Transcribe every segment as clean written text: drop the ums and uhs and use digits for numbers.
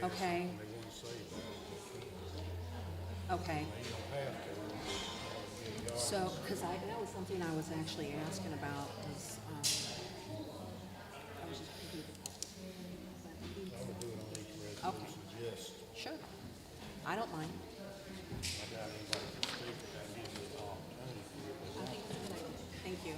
Okay, And they want to save that. okay. They don't have to. Get the So, because that was something I was actually asking about, was, I was just gonna do the I would do it on each resolution, yes. Sure, I don't mind. I doubt anybody can speak, but that gives us an opportunity if they I want. think it's a good idea. Thank you.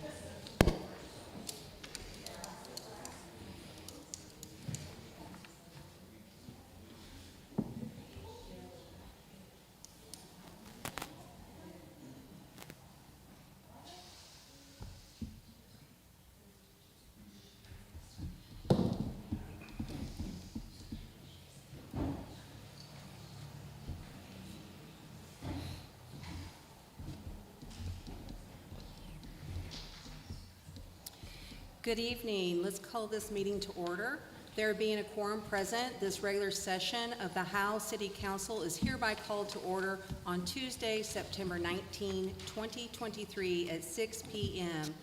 Good evening. Let's call this meeting to order. There being a quorum present, this regular session of the Howe City Council is hereby called to order on Tuesday, September 19, 2023 at 6 p.m.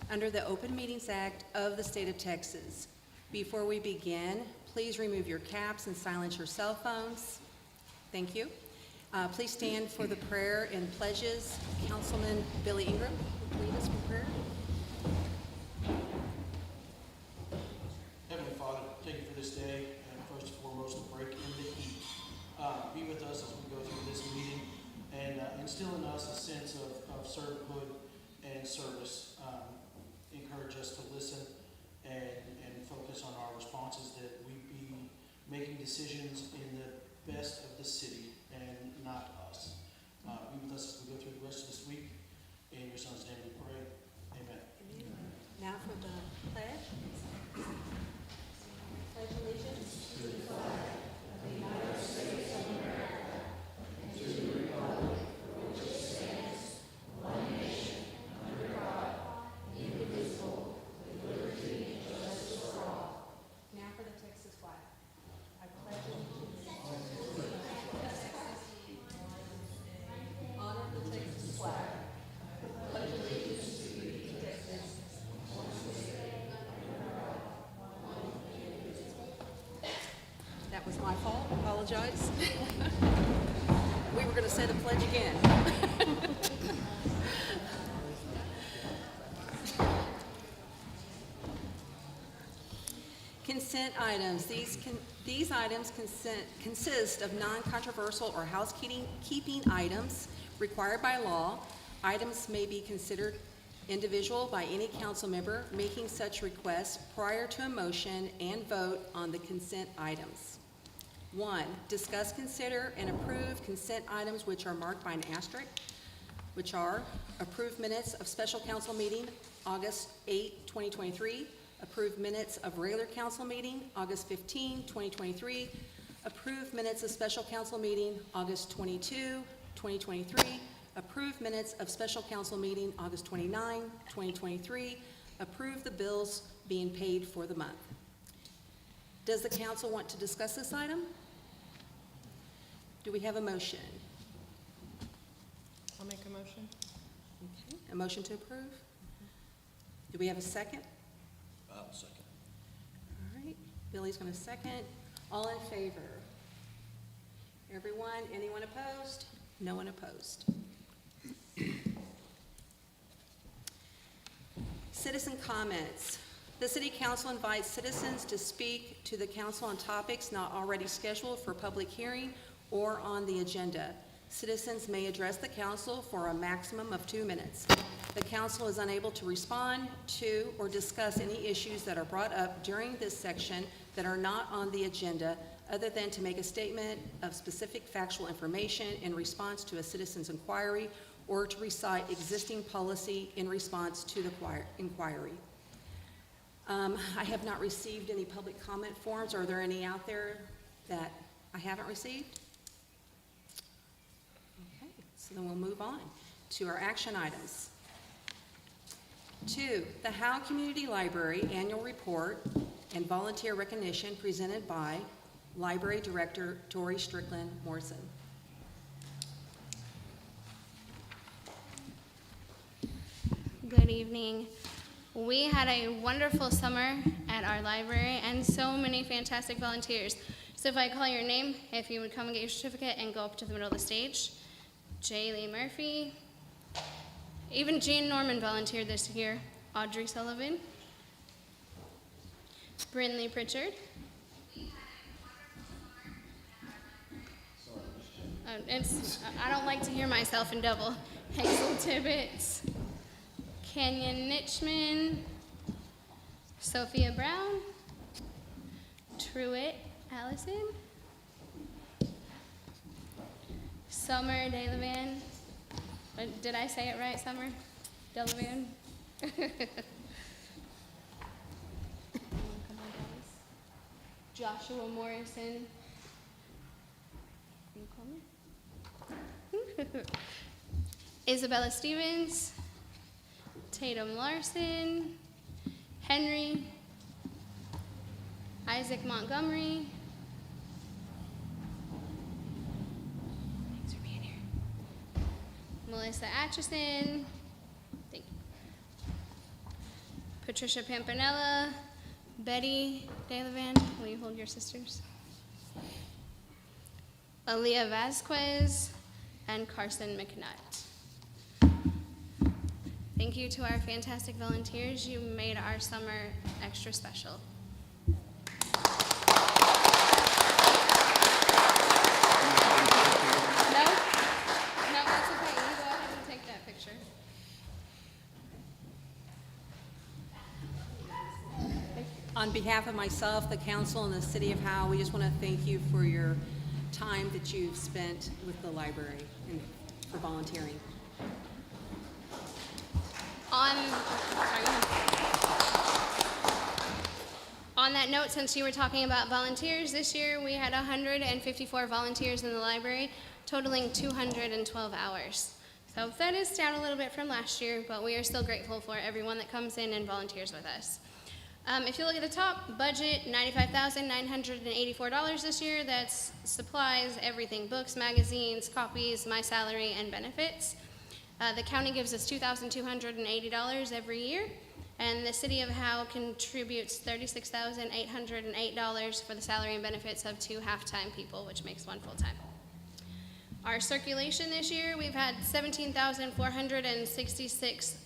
under the Open Meetings Act of the State of Texas. Before we begin, please remove your caps and silence your cell phones. Thank you. Please stand for the prayer and pledges. Councilman Billy Ingram, lead us in prayer. Heavenly Father, thank you for this day, and first and foremost, the break in the heat. Be with us as we go through this meeting, and instill in us a sense of servanthood and service. Encourage us to listen and focus on our responses, that we be making decisions in the best of the city and not us. Be with us as we go through the rest of this week. In your Son's name we pray. Amen. Now for the pledge. Pledge allegiance to the flag of the United States of America and to the republic for which it stands, one nation, under God, indivisible, with liberty and justice for all. Now for the Texas flag. I pledge allegiance to the flag. Honor the Texas flag. I pledge allegiance to Texas. That was my fault. Apologize. We were going to say the pledge again. Consent items. These items consist of non-controversial or housekeeping items required by law. Items may be considered individual by any council member making such request prior to a motion and vote on the consent items. 1, discuss, consider, and approve consent items which are marked by an asterisk, which are approved minutes of special council meeting August 8, 2023, approved minutes of regular council meeting August 15, 2023, approved minutes of special council meeting August 22, 2023, approved minutes of special council meeting August 29, 2023, approve the bills being paid for the month. Does the council want to discuss this item? Do we have a motion? I'll make a motion. Okay, a motion to approve? Do we have a second? I'll second. All right, Billy's going to second. All in favor? Everyone? Anyone opposed? No one opposed. Citizen comments. The City Council invites citizens to speak to the council on topics not already scheduled for public hearing or on the agenda. Citizens may address the council for a maximum of 2 minutes. The council is unable to respond to or discuss any issues that are brought up during this section that are not on the agenda, other than to make a statement of specific factual information in response to a citizen's inquiry, or to recite existing policy in response to the inquiry. I have not received any public comment forms. Are there any out there that I haven't received? Okay, so then we'll move on to our action items. 2, the Howe Community Library Annual Report and Volunteer Recognition presented by Library Director Tori Strickland Morrison. Good evening. We had a wonderful summer at our library and so many fantastic volunteers. So if I call your name, if you would come and get your certificate and go up to the middle of the stage. J. Lee Murphy. Even Jean Norman volunteered this year. Audrey Sullivan. Brinley Pritchard. I don't like to hear myself in double. Hazel Tibbetts. Kenyon Nitchman. Sophia Brown. Truett Allison. Summer Delavan. Did I say it right, Summer? Delavan? Joshua Morrison. Can you call me? Isabella Stevens. Tatum Larson. Henry. Isaac Montgomery. Thanks for being here. Melissa Atchison. Thank you. Patricia Pampanella. Betty Delavan. Will you hold your sisters? Aaliyah Vasquez. And Carson McNutt. Thank you to our fantastic volunteers. You made our summer extra special. No, that's okay. You go ahead and take that picture. On behalf of myself, the council, and the city of Howe, we just want to thank you for your time that you've spent with the library and for volunteering. On that note, since you were talking about volunteers, this year we had 154 volunteers in the library, totaling 212 hours. So that is down a little bit from last year, but we are still grateful for everyone that comes in and volunteers with us. If you look at the top, budget, $95,984 this year. That's supplies, everything, books, magazines, copies, my salary, and benefits. The county gives us $2,280 every year, and the city of Howe contributes $36,808 for the salary and benefits of 2 half-time people, which makes 1 full-time. Our circulation this year, we've had 17,466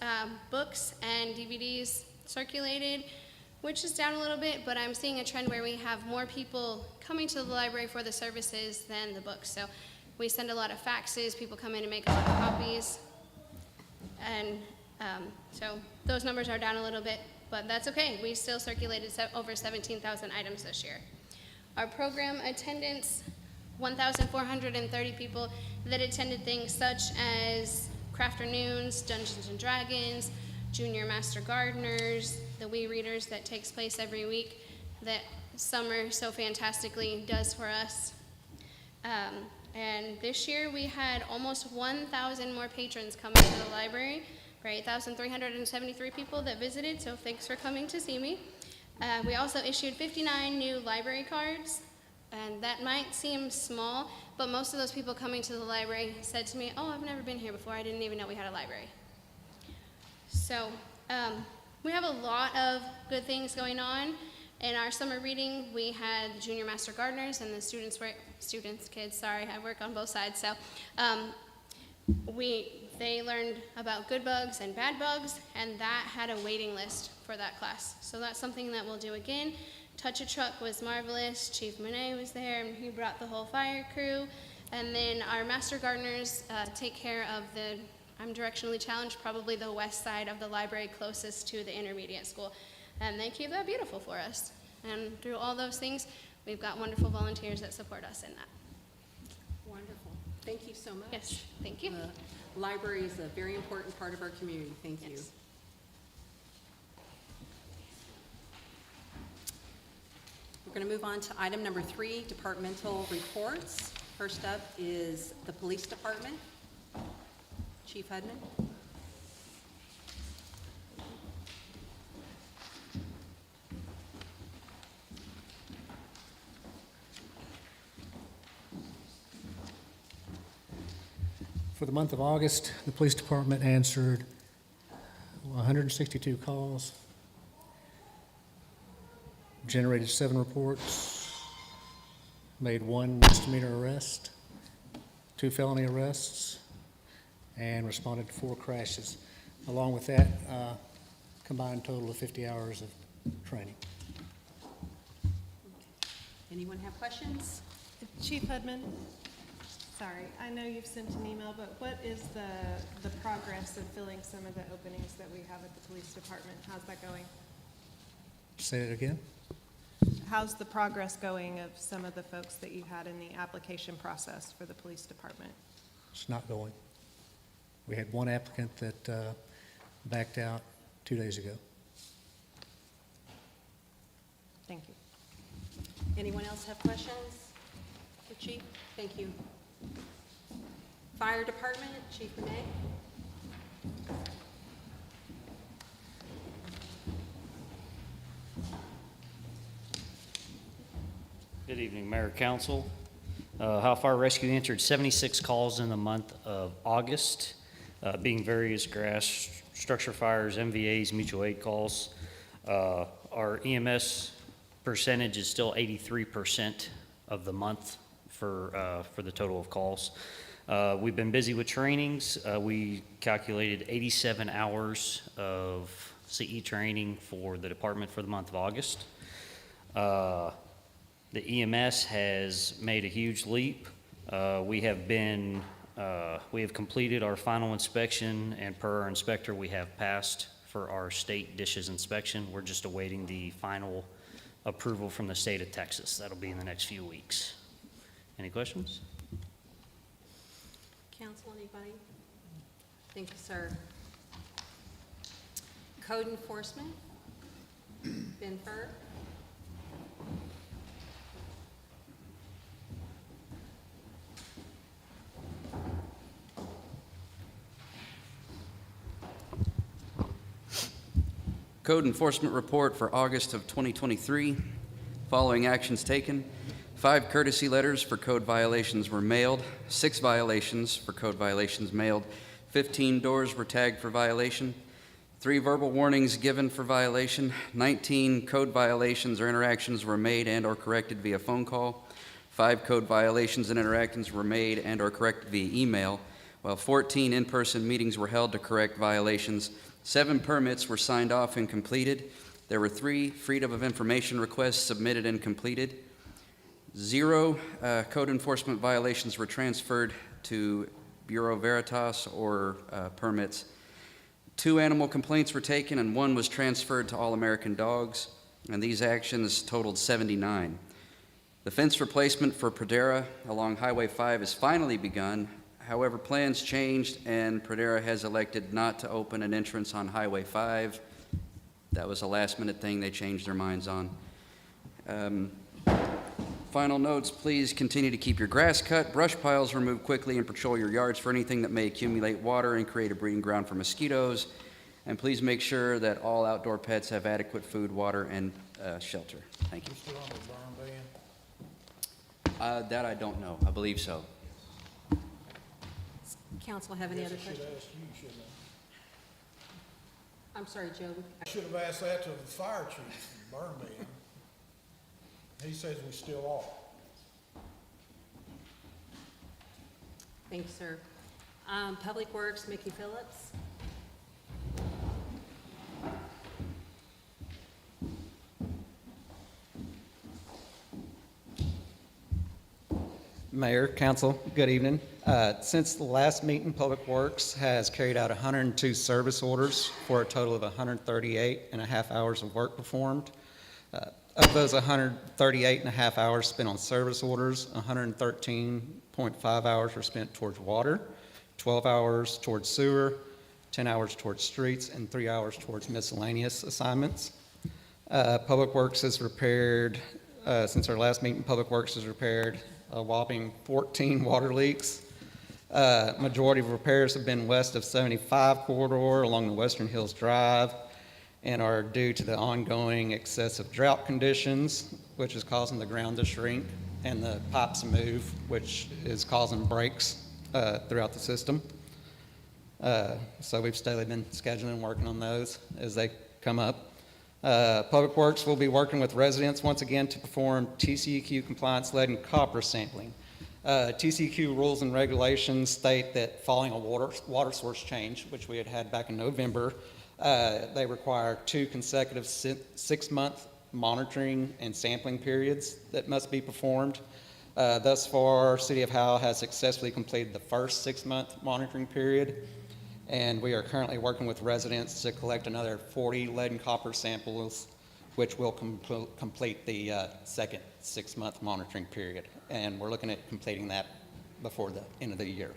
books and DVDs circulated, which is down a little bit, but I'm seeing a trend where we have more people coming to the library for the services than the books. So we send a lot of faxes, people come in and make a lot of copies. And so those numbers are down a little bit, but that's okay. We still circulated over 17,000 items this year. Our program attendance, 1,430 people that attended things such as Crafternoons, Dungeons and Dragons, Junior Master Gardeners, the Wee Readers that takes place every week that Summer so fantastically does for us. And this year we had almost 1,000 more patrons coming to the library, for 8,373 people that visited, so thanks for coming to see me. We also issued 59 new library cards, and that might seem small, but most of those people coming to the library said to me, "Oh, I've never been here before, I didn't even know we had a library." So we have a lot of good things going on. In our summer reading, we had the Junior Master Gardeners and the kids, I work on both sides. So they learned about good bugs and bad bugs, and that had a waiting list for that class. So that's something that we'll do again. Touch a Truck was marvelous. Chief Monet was there, and he brought the whole fire crew. And then our Master Gardeners take care of I'm directionally challenged, probably the west side of the library closest to the intermediate school. And they keep that beautiful for us. And through all those things, we've got wonderful volunteers that support us in that. Wonderful. Thank you so much. Yes, thank you. The library is a very important part of our community. Thank you. Yes. We're going to move on to item number 3, departmental reports. First up is the police department. Chief Hudman. For the month of August, the police department answered 162 calls, generated 7 reports, made 1 misdemeanor arrest, 2 felony arrests, and responded to 4 crashes. Along with that, combined total of 50 hours of training. Anyone have questions? Chief Hudman, sorry, I know you've sent an email, but what is the progress of filling some of the openings that we have at the police department? How's that going? Say it again? How's the progress going of some of the folks that you had in the application process for the police department? It's not going. We had 1 applicant that backed out 2 days ago. Thank you. Anyone else have questions for Chief? Thank you. Fire Department, Chief Renee? Good evening, Mayor, Council. Howe Fire Rescue answered 76 calls in the month of August, being various grass, structure fires, MVAs, mutual aid calls. Our EMS percentage is still 83% of the month for the total of calls. We've been busy with trainings. We calculated 87 hours of CE training for the department for the month of August. The EMS has made a huge leap. We have completed our final inspection, and per our inspector, we have passed for our state dishes inspection. We're just awaiting the final approval from the state of Texas. That'll be in the next few weeks. Any questions? Council, anybody? Thank you, sir. Code Enforcement, Ben Fur. Code enforcement report for August of 2023. Following actions taken: 5 courtesy letters for code violations were mailed, 6 violations for code violations mailed, 15 doors were tagged for violation, 3 verbal warnings given for violation, 19 code violations or interactions were made and or corrected via phone call, 5 code violations and interactions were made and or corrected via email, while 14 in-person meetings were held to correct violations. 7 permits were signed off and completed. There were 3 Freedom of Information requests submitted and completed. 0 code enforcement violations were transferred to Bureau Veritas or permits. 2 animal complaints were taken and 1 was transferred to All American Dogs, and these actions totaled 79. The fence replacement for Pradera along Highway 5 has finally begun. However, plans changed, and Pradera has elected not to open an entrance on Highway 5. That was a last-minute thing they changed their minds on. Final notes: please continue to keep your grass cut, brush piles removed quickly, and patrol your yards for anything that may accumulate water and create a breeding ground for mosquitoes. And please make sure that all outdoor pets have adequate food, water, and shelter. Thank you. Still on the burn ban? That I don't know. I believe so. Council have any other Should questions? ask you, shouldn't I'm sorry, Joe. I? Should have asked that to the fire chief, burn ban. He says we still are. Thank you, sir. Public Works, Mickey Phillips. Mayor, Council, good evening. Since the last meeting, Public Works has carried out 102 service orders for a total of 138 and a half hours of work performed. Of those 138 and a half hours spent on service orders, 113.5 hours were spent towards water, 12 hours towards sewer, 10 hours towards streets, and 3 hours towards miscellaneous assignments. Public Works has repaired, since our last meeting, Public Works has repaired a whopping 14 water leaks. Majority of repairs have been west of 75 corridor along the Western Hills Drive and are due to the ongoing excessive drought conditions, which is causing the ground to shrink and the pipes to move, which is causing breaks throughout the system. So we've steadily been scheduling and working on those as they come up. Public Works will be working with residents once again to perform TCEQ compliance lead and copper sampling. TCEQ rules and regulations state that following a water source change, which we had back in November, they require 2 consecutive 6-month monitoring and sampling periods that must be performed. Thus far, City of Howe has successfully completed the first 6-month monitoring period, and we are currently working with residents to collect another 40 lead and copper samples, which will complete the second 6-month monitoring period. And we're looking at completing that before the end of the year.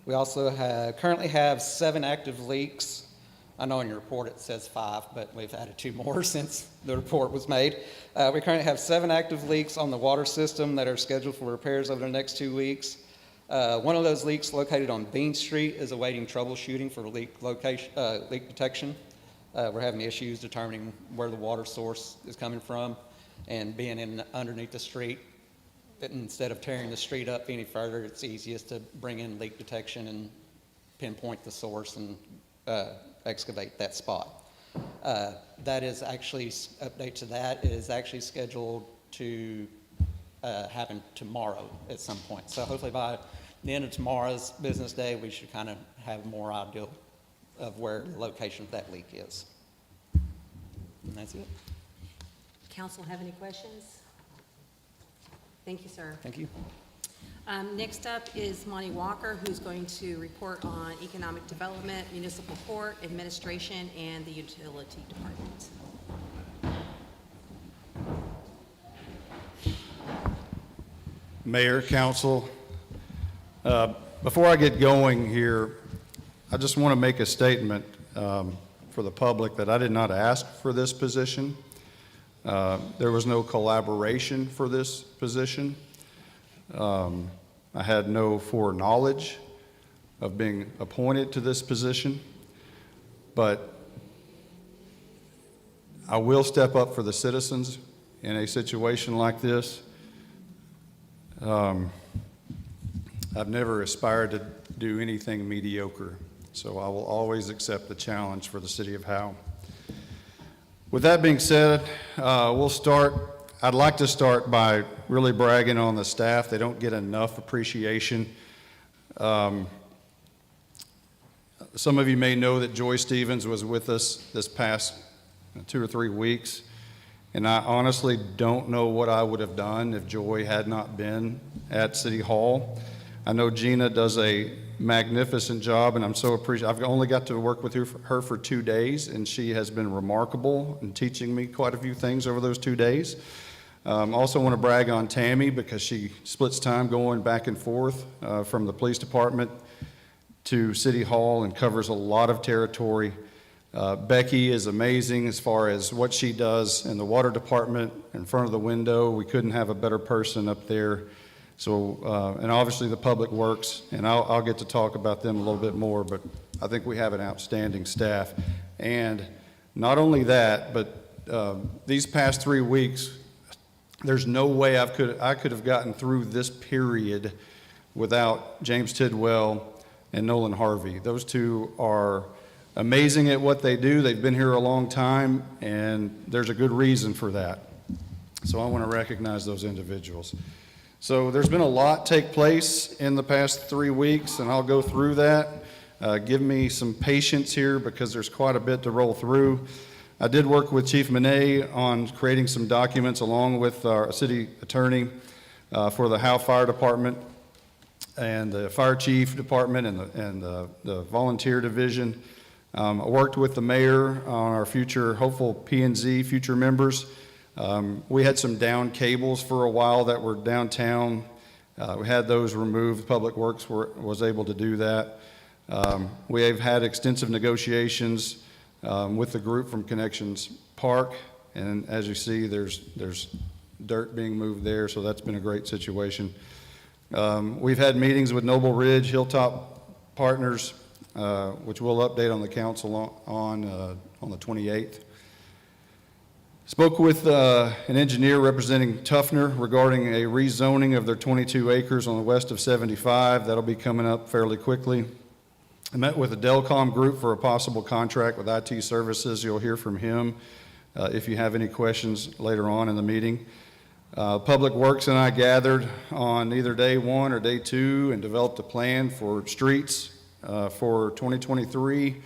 We also currently have 7 active leaks. I know in your report it says 5, but we've added 2 more since the report was made. We currently have 7 active leaks on the water system that are scheduled for repairs over the next 2 weeks. One of those leaks located on Bean Street is awaiting troubleshooting for leak detection. We're having issues determining where the water source is coming from, and being underneath the street, instead of tearing the street up any further, it's easiest to bring in leak detection and pinpoint the source and excavate that spot. That is actually, update to that, is actually scheduled to happen tomorrow at some point. So hopefully by the end of tomorrow's business day, we should kind of have more idea of where the location of that leak is. And that's it. Council have any questions? Thank you, sir. Thank you. Next up is Monty Walker, who's going to report on economic development, municipal court, administration, and the utility department. Mayor, council, before I get going here, I just want to make a statement for the public that I did not ask for this position. There was no collaboration for this position. I had no foreknowledge of being appointed to this position, but I will step up for the citizens in a situation like this. I've never aspired to do anything mediocre, so I will always accept the challenge for the city of Howe. With that being said, I'd like to start by really bragging on the staff. They don't get enough appreciation. Some of you may know that Joy Stevens was with us this past 2 or 3 weeks, and I honestly don't know what I would have done if Joy had not been at City Hall. I know Gina does a magnificent job, and I'm so appreciative. I've only got to work with her for 2 days, and she has been remarkable in teaching me quite a few things over those 2 days. Also want to brag on Tammy because she splits time going back and forth from the police department to City Hall and covers a lot of territory. Becky is amazing as far as what she does in the water department in front of the window. We couldn't have a better person up there. So, and obviously the Public Works, and I'll get to talk about them a little bit more, but I think we have an outstanding staff. And not only that, but these past 3 weeks, there's no way I could have gotten through this period without James Tidwell and Nolan Harvey. Those two are amazing at what they do. They've been here a long time, and there's a good reason for that. So I want to recognize those individuals. So there's been a lot take place in the past 3 weeks, and I'll go through that. Give me some patience here because there's quite a bit to roll through. I did work with Chief Monet on creating some documents along with our city attorney for the Howe Fire Department and the Fire Chief Department and the Volunteer Division. I worked with the mayor on our future hopeful P&Z future members. We had some down cables for a while that were downtown. We had those removed. Public Works was able to do that. We have had extensive negotiations with the group from Connections Park, and as you see, there's dirt being moved there, so that's been a great situation. We've had meetings with Noble Ridge, Hilltop Partners, which we'll update on the council on the 28th. Spoke with an engineer representing Tuffner regarding a rezoning of their 22 acres on the west of 75. That'll be coming up fairly quickly. I met with the Delcom Group for a possible contract with IT services. You'll hear from him if you have any questions later on in the meeting. Public Works and I gathered on either day one or day two and developed a plan for streets for 2023,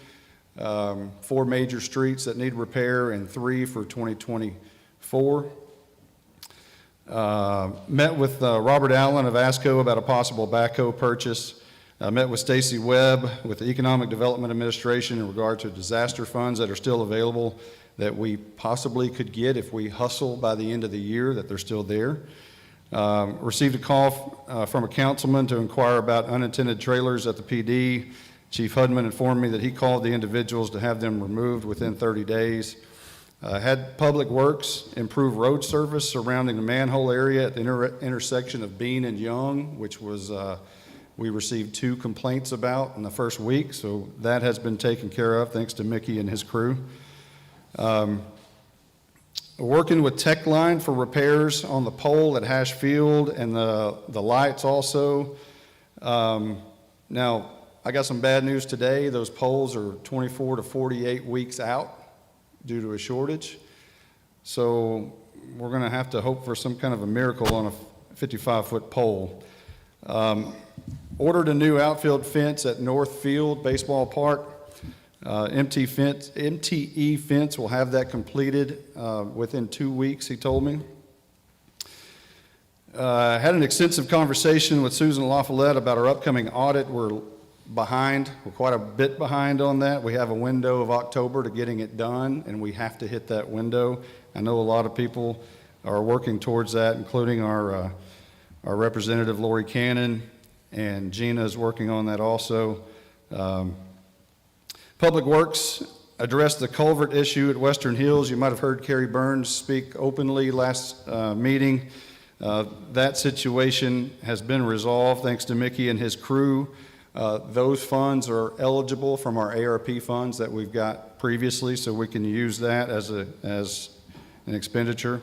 4 major streets that need repair and 3 for 2024. Met with Robert Allen of ASCO about a possible backhoe purchase. Met with Stacy Webb with the Economic Development Administration in regard to disaster funds that are still available that we possibly could get if we hustle by the end of the year, that they're still there. Received a call from a councilman to inquire about unintended trailers at the PD. Chief Hudman informed me that he called the individuals to have them removed within 30 days. Had Public Works improve road surface surrounding the manhole area at the intersection of Bean and Young, which was we received 2 complaints about in the first week, so that has been taken care of thanks to Mickey and his crew. Working with Tech Line for repairs on the pole at Hash Field and the lights also. Now, I got some bad news today. Those poles are 24 to 48 weeks out due to a shortage. So we're going to have to hope for some kind of a miracle on a 55-foot pole. Ordered a new outfield fence at North Field Baseball Park. MTE fence will have that completed within 2 weeks, he told me. Had an extensive conversation with Susan LaFollette about our upcoming audit. We're behind. We're quite a bit behind on that. We have a window of October to getting it done, and we have to hit that window. I know a lot of people are working towards that, including our representative, Lori Cannon, and Gina is working on that also. Public Works addressed the culvert issue at Western Hills. You might have heard Kerry Burns speak openly last meeting. That situation has been resolved thanks to Mickey and his crew. Those funds are eligible from our ARP funds that we've got previously, so we can use that as an expenditure.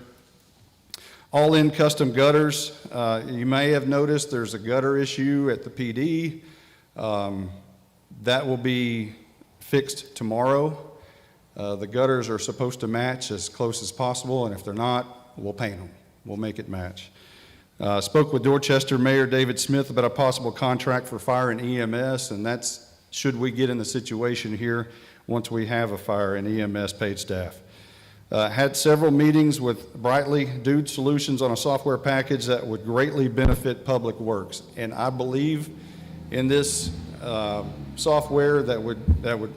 All-in custom gutters. You may have noticed there's a gutter issue at the PD. That will be fixed tomorrow. The gutters are supposed to match as close as possible, and if they're not, we'll paint them. We'll make it match. Spoke with Dorchester Mayor David Smith about a possible contract for fire and EMS, and that's should we get in the situation here once we have a fire and EMS paid staff. Had several meetings with Brightly Dude Solutions on a software package that would greatly benefit Public Works, and I believe in this software that would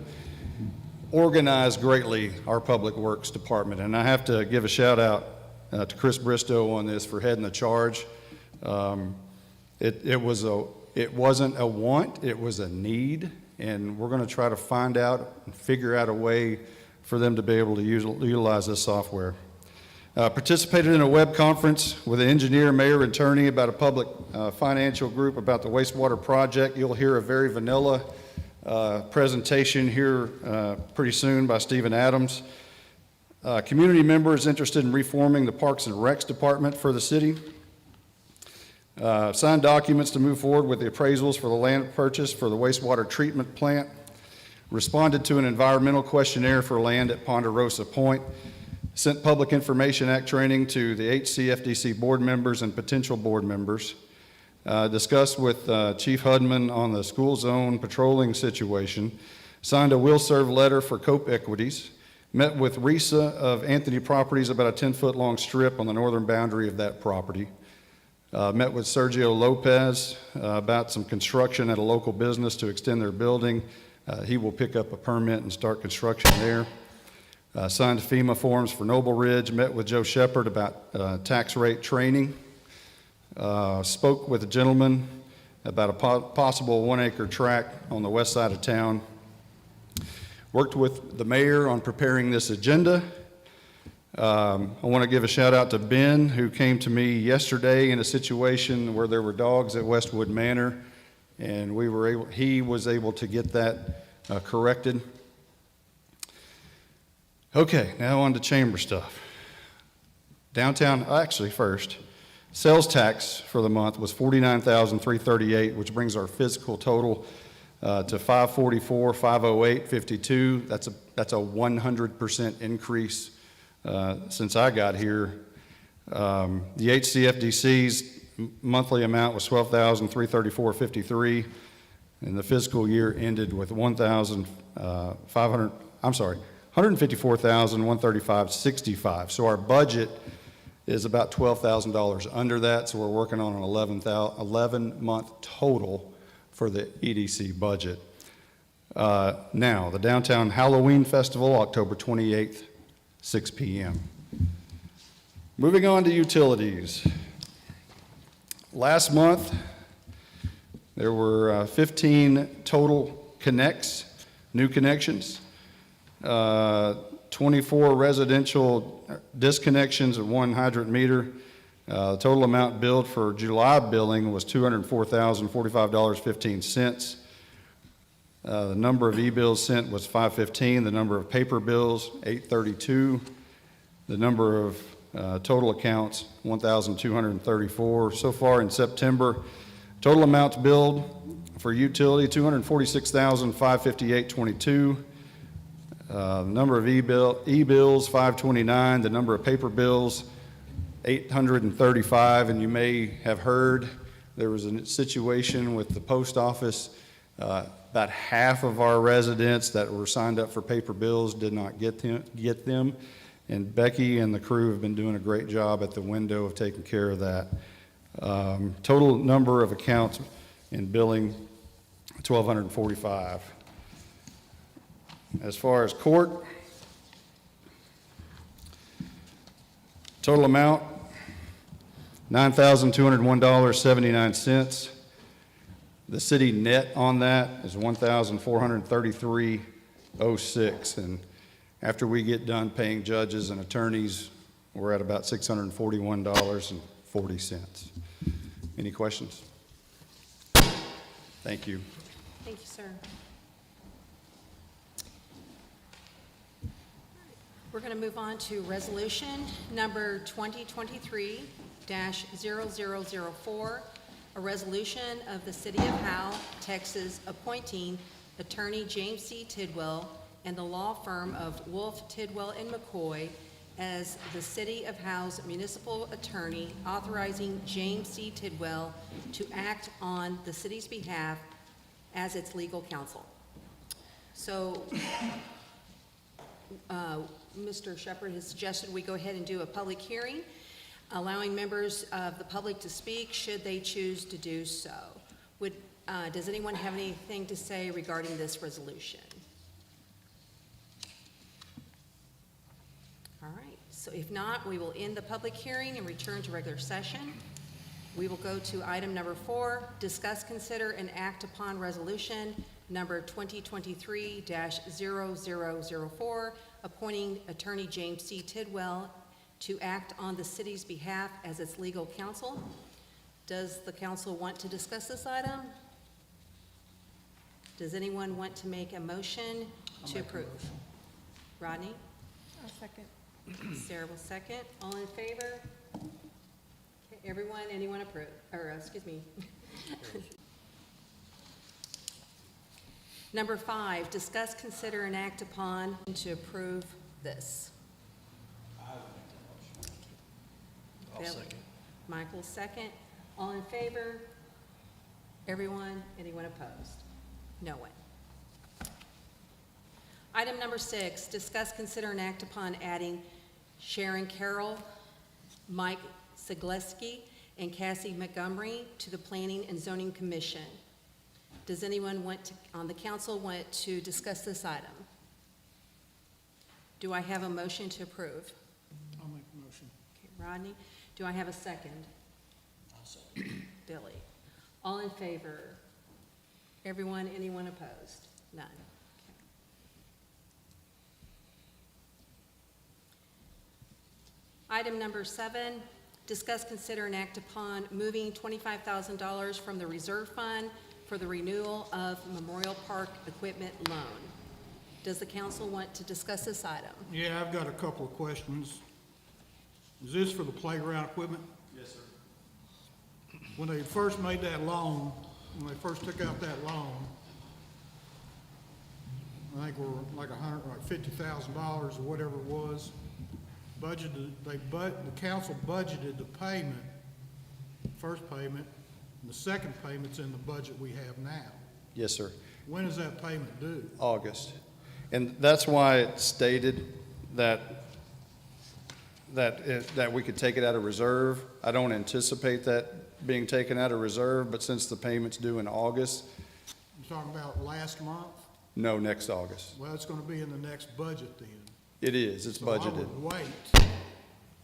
organize greatly our Public Works department. And I have to give a shout out to Chris Bristow on this for heading the charge. It wasn't a want, it was a need, and we're going to try to find out and figure out a way for them to be able to utilize this software. Participated in a web conference with an engineer, mayor, and attorney about a public financial group about the wastewater project. You'll hear a very vanilla presentation here pretty soon by Stephen Adams. Community members interested in reforming the Parks and Recs Department for the city. Signed documents to move forward with the appraisals for the land purchase for the wastewater treatment plant. Responded to an environmental questionnaire for land at Ponderosa Point. Sent Public Information Act training to the HCFDC board members and potential board members. Discussed with Chief Hudman on the school zone patrolling situation. Signed a will serve letter for COPE equities. Met with Risa of Anthony Properties about a 10-foot long strip on the northern boundary of that property. Met with Sergio Lopez about some construction at a local business to extend their building. He will pick up a permit and start construction there. Signed FEMA forms for Noble Ridge. Met with Joe Shepard about tax rate training. Spoke with a gentleman about a possible 1-acre tract on the west side of town. Worked with the mayor on preparing this agenda. I want to give a shout out to Ben, who came to me yesterday in a situation where there were dogs at Westwood Manor, and he was able to get that corrected. Okay, now on to chamber stuff. Downtown, actually first, sales tax for the month was $49,338, which brings our fiscal total to 544, 508, 52. That's a 100% increase since I got here. The HCFDC's monthly amount was $12,334.53, and the fiscal year ended with $154,135.65. So our budget is about $12,000 under that, so we're working on an 11-month total for the EDC budget. Now, the Downtown Halloween Festival, October 28th, 6 p.m. Moving on to utilities. Last month, there were 15 total connects, new connections, 24 residential disconnections at 1 hydrant meter. The total amount billed for July billing was $204,045.15. The number of e-bills sent was 515. The number of paper bills, 832. The number of total accounts, 1,234. So far in September, total amounts billed for utility, $246,558.22. The number of e-bills, 529. The number of paper bills, 835. And you may have heard there was a situation with the post office. About half of our residents that were signed up for paper bills did not get them. And Becky and the crew have been doing a great job at the window of taking care of that. Total number of accounts in billing, 1,245. As far as court, total amount, $9,201.79. The city net on that is $1,433.06. And after we get done paying judges and attorneys, we're at about $641.40. Any questions? Thank you. Thank you, sir. We're going to move on to resolution number 2023-0004, a resolution of the City of Howe, Texas, appointing Attorney James C. Tidwell and the law firm of Wolf, Tidwell, and McCoy as the City of Howe's municipal attorney, authorizing James C. Tidwell to act on the city's behalf as its legal counsel. So, Mr. Shepherd has suggested we go ahead and do a public hearing, allowing members of the public to speak should they choose to do so. Does anyone have anything to say regarding this resolution? All right, so if not, we will end the public hearing and return to regular session. We will go to item number 4, discuss, consider, and act upon resolution number 2023-0004, appointing Attorney James C. Tidwell to act on the city's behalf as its legal counsel. Does the council want to discuss this item? Does anyone want to make a motion to approve? Rodney? I'll second. Sarah will second. All in favor? Okay, everyone, anyone approve? Or, excuse me. Number 5, discuss, consider, and act upon to approve this. I'll second. Michael, second. All in favor? Everyone? Anyone opposed? No one. Item number 6, discuss, consider, and act upon adding Sharon Carroll, Mike Zagleski, and Cassie Montgomery to the Planning and Zoning Commission. Does anyone on the council want to discuss this item? Do I have a motion to approve? I'll make the motion. Okay, Rodney. Do I have a second? I'll second. Billy. All in favor? Everyone, anyone opposed? None. Okay. Item number 7, discuss, consider, and act upon moving $25,000 from the reserve fund for the renewal of Memorial Park equipment loan. Does the council want to discuss this item? Yeah, I've got a couple of questions. Is this for the playground equipment? Yes, sir. When they first made that loan, when they first took out that loan, I think we're like $50,000 or whatever it was. Budgeted, the council budgeted the payment, first payment, and the second payment's in the budget we have now. Yes, sir. When is that payment due? August. And that's why it stated that we could take it out of reserve. I don't anticipate that being taken out of reserve, but since the payment's due in August, You're talking about last month? no, next August. Well, it's gonna be in the next budget then. It is, it's So I budgeted. would wait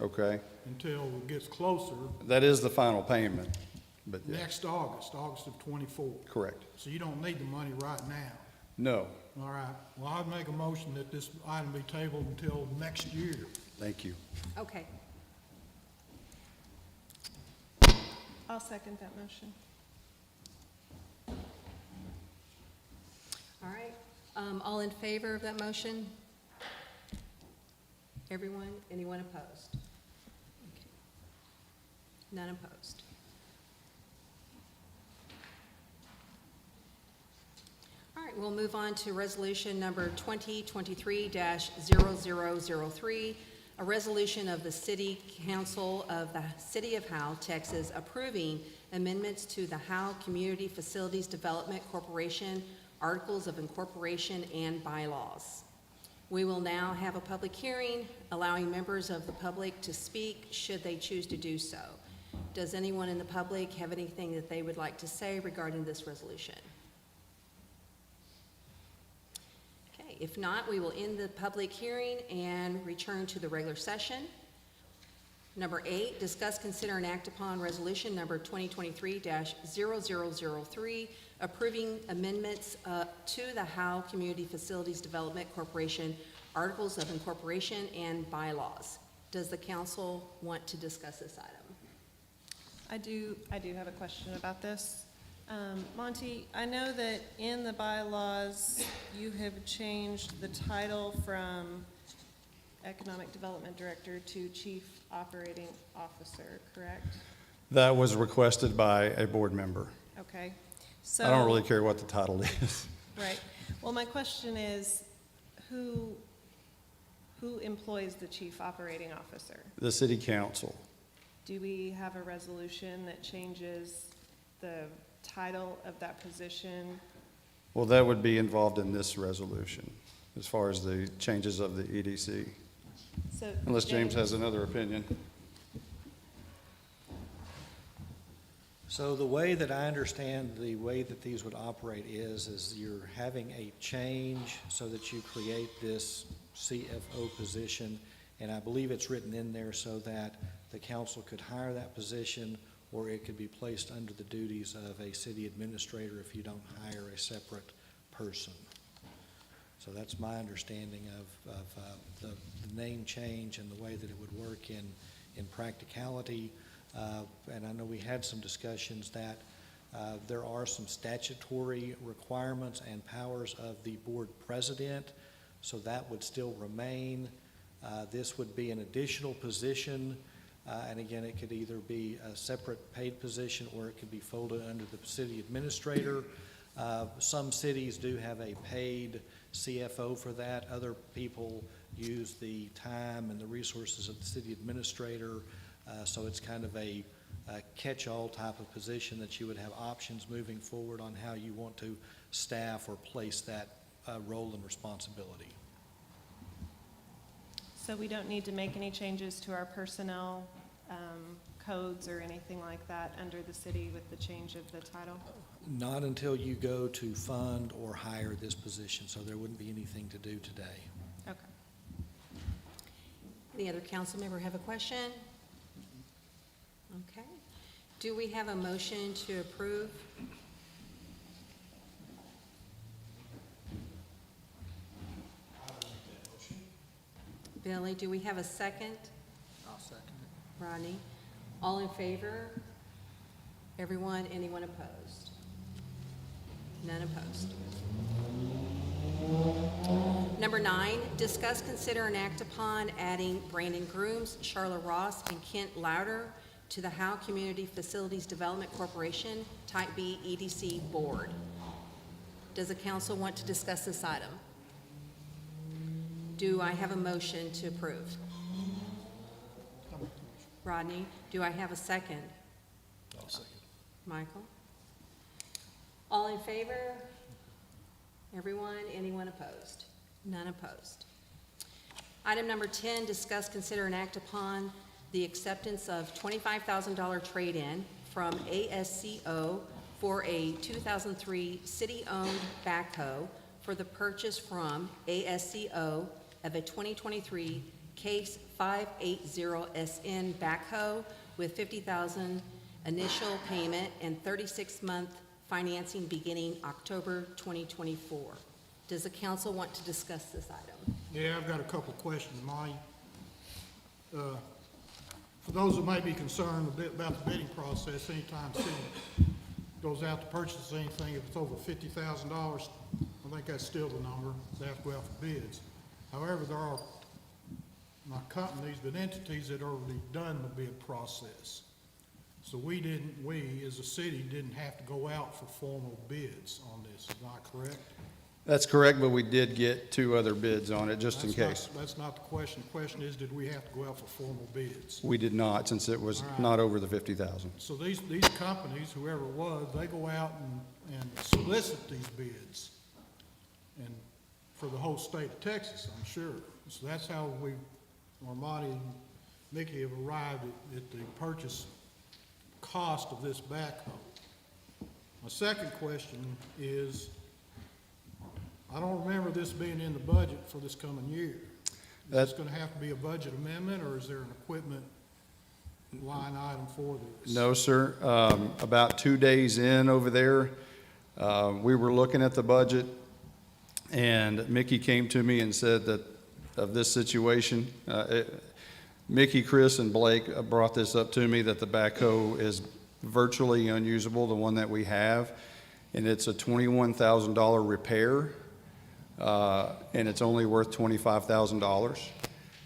Okay. until it gets closer, That is the final payment, but yeah, next August, August of '24. correct. So you don't need the money right now. No, All right, well, I'd make a motion that this item be tabled until next year. thank you. Okay. I'll second that motion. All right. All in favor of that motion? Everyone? Anyone opposed? Okay. None opposed. All right, we'll move on to resolution number 2023-0003, a resolution of the City Council of the City of Howe, Texas, approving amendments to the Howe Community Facilities Development Corporation Articles of Incorporation and bylaws. We will now have a public hearing, allowing members of the public to speak should they choose to do so. Does anyone in the public have anything that they would like to say regarding this resolution? Okay, if not, we will end the public hearing and return to the regular session. Number 8, discuss, consider, and act upon resolution number 2023-0003, approving amendments to the Howe Community Facilities Development Corporation Articles of Incorporation and bylaws. Does the council want to discuss this item? I do have a question about this. Monty, I know that in the bylaws, you have changed the title from Economic Development Director to Chief Operating Officer, correct? That was requested by a board member. Okay, so. I don't really care what the title is. Right. Well, my question is, who employs the Chief Operating Officer? The city council. Do we have a resolution that changes the title of that position? Well, that would be involved in this resolution, as far as the changes of the EDC. So Unless James has another opinion. So the way that I understand the way that these would operate is you're having a change so that you create this CFO position, and I believe it's written in there so that the council could hire that position, or it could be placed under the duties of a city administrator if you don't hire a separate person. So that's my understanding of the name change and the way that it would work in practicality. And I know we had some discussions that there are some statutory requirements and powers of the board president, so that would still remain. This would be an additional position, and again, it could either be a separate paid position or it could be folded under the city administrator. Some cities do have a paid CFO for that. Other people use the time and the resources of the city administrator. So it's kind of a catch-all type of position that you would have options moving forward on how you want to staff or place that role and responsibility. So we don't need to make any changes to our personnel codes or anything like that under the city with the change of the title? Not until you go to fund or hire this position, so there wouldn't be anything to do today. Okay. Any other council member have a question? Okay. Do we have a motion to approve? Billy, do we have a second? I'll second it. Rodney? All in favor? Everyone? Anyone opposed? None opposed. Number 9, discuss, consider, and act upon adding Brandon Grooms, Charlotte Ross, and Kent Louder to the Howe Community Facilities Development Corporation Type B EDC Board. Does the council want to discuss this item? Do I have a motion to approve? Rodney, do I have a second? I'll second. Michael? All in favor? Everyone? Anyone opposed? None opposed. Item number 10, discuss, consider, and act upon the acceptance of $25,000 trade-in from ASCO for a 2003 city-owned backhoe for the purchase from ASCO of a 2023 Case 580SN backhoe with $50,000 initial payment and 36-month financing beginning October 2024. Does the council want to discuss this item? Yeah, I've got a couple of questions, Monty. For those that may be concerned a bit about the bidding process, anytime city goes out to purchase anything, if it's over $50,000, I think that's still the number, they have to go out for bids. However, there are not companies, but entities that already done the bid process. So we, as a city, didn't have to go out for formal bids on this, is not correct? That's correct, but we did get 2 other bids on it, just in case. That's not the question. The question is, did we have to go out for formal bids? We did not, since it was All right. not over the 50,000. So these companies, whoever it was, they go out and solicit these bids, and for the whole state of Texas, I'm sure. So that's how Marty and Mickey have arrived at the purchase cost of this backhoe. My second question is, I don't remember this being in the budget for this coming year. Is this gonna have to be a budget amendment, or is there an equipment line item for this? No, sir. About 2 days in over there, we were looking at the budget, and Mickey came to me and said that of this situation, Mickey, Chris, and Blake brought this up to me, that the backhoe is virtually unusable, the one that we have, and it's a $21,000 repair, and it's only worth $25,000.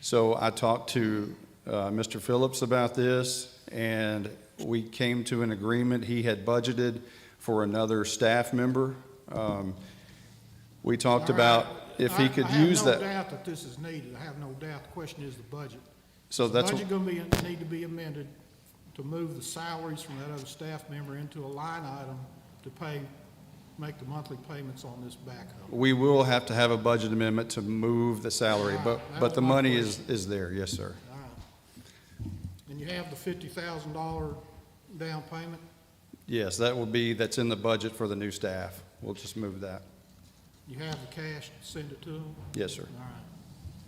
So I talked to Mr. Phillips about this, and we came to an agreement. He had budgeted for another staff member. We talked All about right. if he could use I have that. no doubt that this is needed. I have no doubt. The question is the budget. So The that's, budget gonna need to be amended to move the salaries from that other staff member into a line item to make the monthly payments on this backhoe. we will have to have a budget amendment to move the salary, All but, right, that but was the my money question. is there, yes, sir. All right. And you have the $50,000 down payment? Yes, that will be, that's in the budget for the new staff. We'll just move that. You have the cash to send it to them? Yes, sir. All right.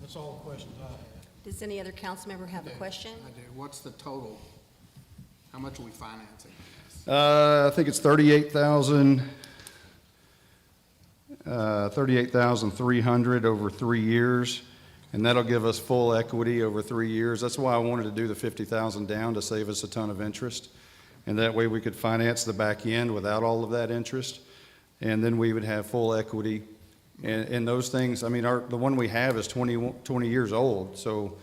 That's all the questions I have. Does any other council member have a question? I do. What's the total? How much are we financing? I think it's 38,300 over 3 years, and that'll give us full equity over 3 years. That's why I wanted to do the 50,000 down, to save us a ton of interest. And that way we could finance the back end without all of that interest. And then we would have full equity. And those things, I mean, the one we have is 20 years old. So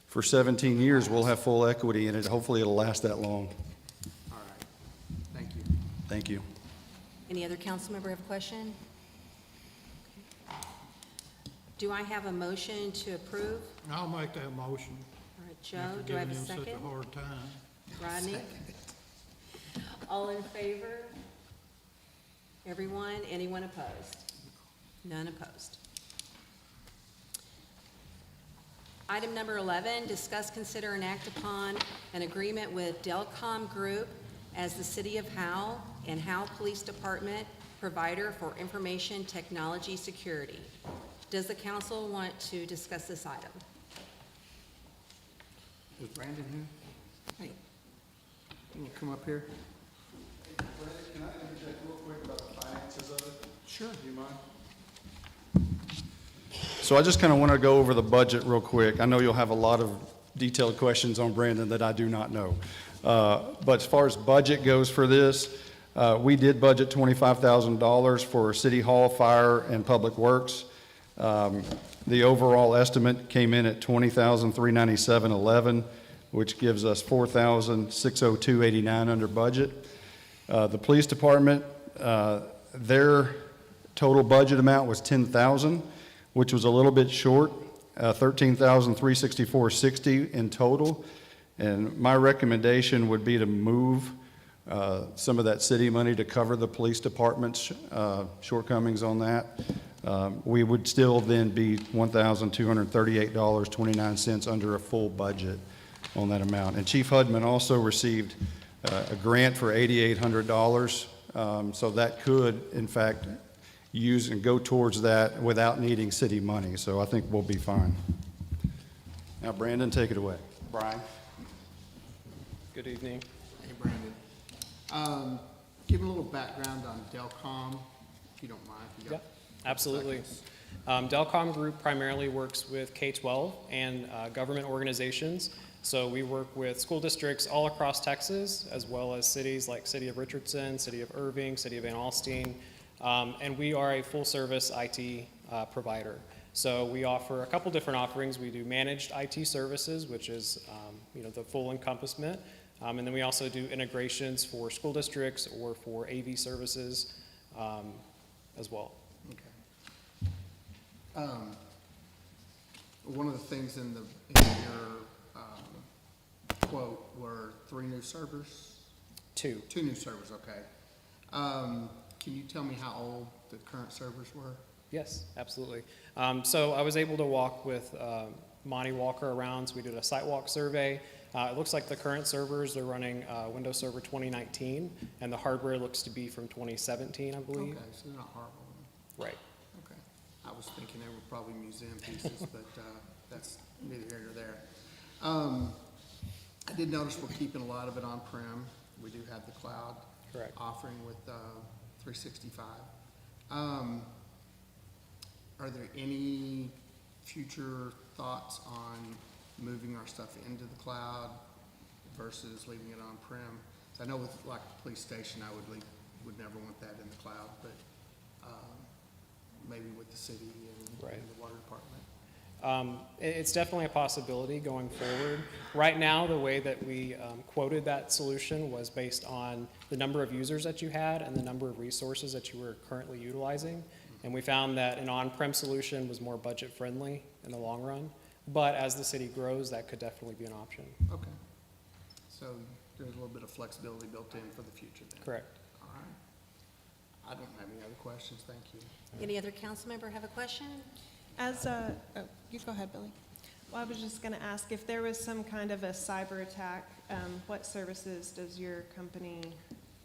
for 17 years, we'll have full equity, and hopefully it'll last that long. All right. Thank you. Thank you. Any other council member have a question? Do I have a motion to approve? I'll make that motion. All right, Joe, After do I have a giving them second? such a hard time. Rodney? All in favor? Everyone? Anyone opposed? None opposed. Item number 11, discuss, consider, and act upon an agreement with Delcom Group as the City of Howe and Howe Police Department provider for information technology security. Does the council want to discuss this item? Is Brandon here? Hey, can you come up here? Brandon, can I interject real quick about the finances of it? Sure. Do you mind? So I just kind of want to go over the budget real quick. I know you'll have a lot of detailed questions on Brandon that I do not know. But as far as budget goes for this, we did budget $25,000 for City Hall, Fire, and Public Works. The overall estimate came in at $20,397.11, which gives us $4,602.89 under budget. The police department, their total budget amount was $10,000, which was a little bit short. $13,364.60 in total. And my recommendation would be to move some of that city money to cover the police department's shortcomings on that. We would still then be $1,238.29 under a full budget on that amount. And Chief Hudman also received a grant for $8,800, so that could, in fact, use and go towards that without needing city money. So I think we'll be fine. Now, Brandon, take it away. Brian? Good evening. Hey, Brandon. Give a little background on Delcom, if you don't mind. If you got Absolutely. seconds. Delcom Group primarily works with K-12 and government organizations. So we work with school districts all across Texas, as well as cities like City of Richardson, City of Irving, City of Van Alstyne, and we are a full-service IT provider. So we offer a couple different offerings. We do managed IT services, which is the full encompassment, and then we also do integrations for school districts or for AV services as well. Okay. One of the things in your quote were 3 new servers? 2. 2 new servers, okay. Can you tell me how old the current servers were? Yes, absolutely. So I was able to walk with Monty Walker around. So we did a site walk survey. It looks like the current servers, they're running Windows Server 2019, and the hardware looks to be from 2017, I believe. Okay, so they're not horrible. Right. Okay. I was thinking they were probably museum pieces, but that's neither here nor there. I did notice we're keeping a lot of it on-prem. We do have the cloud Correct. offering with 365. Are there any future thoughts on moving our stuff into the cloud versus leaving it on-prem? So I know with like the police station, I would never want that in the cloud, but maybe with the city and Right. the water department. It's definitely a possibility going forward. Right now, the way that we quoted that solution was based on the number of users that you had and the number of resources that you were currently utilizing. And we found that an on-prem solution was more budget-friendly in the long run. But as the city grows, that could definitely be an option. Okay. So there's a little bit of flexibility built in for the future then? Correct. All right. I don't have any other questions, thank you. Any other council member have a question? You go ahead, Billy. Well, I was just going to ask, if there was some kind of a cyber attack, what services does your company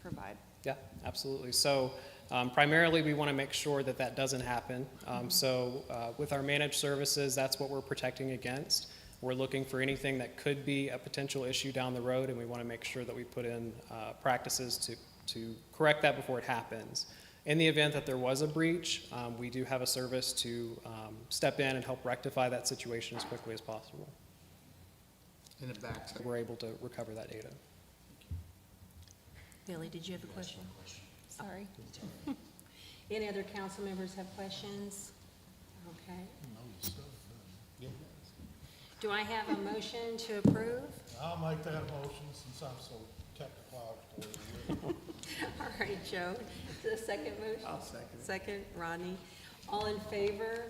provide? Yeah, absolutely. So primarily, we want to make sure that that doesn't happen. So with our managed services, that's what we're protecting against. We're looking for anything that could be a potential issue down the road, and we want to make sure that we put in practices to correct that before it happens. In the event that there was a breach, we do have a service to step in and help rectify that situation as quickly as possible. In the back. So we're able to recover that data. Billy, did you have a question? Sorry. Any other council members have questions? Okay. Do I have a motion to approve? I'll make that motion since I'm so technical. All right, Joe, the second motion? I'll second it. Second, Rodney. All in favor?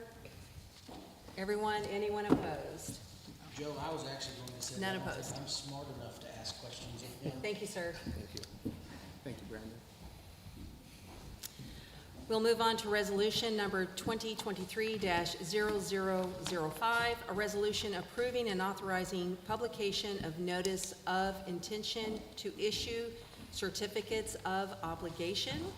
Everyone, anyone opposed? Joe, I was actually going to say. None I don't think opposed. I'm smart enough to ask questions of him. Thank you, sir. Thank you, Brandon. We'll move on to resolution number 2023-0005, a resolution approving and authorizing publication of notice of intention to issue certificates of obligation.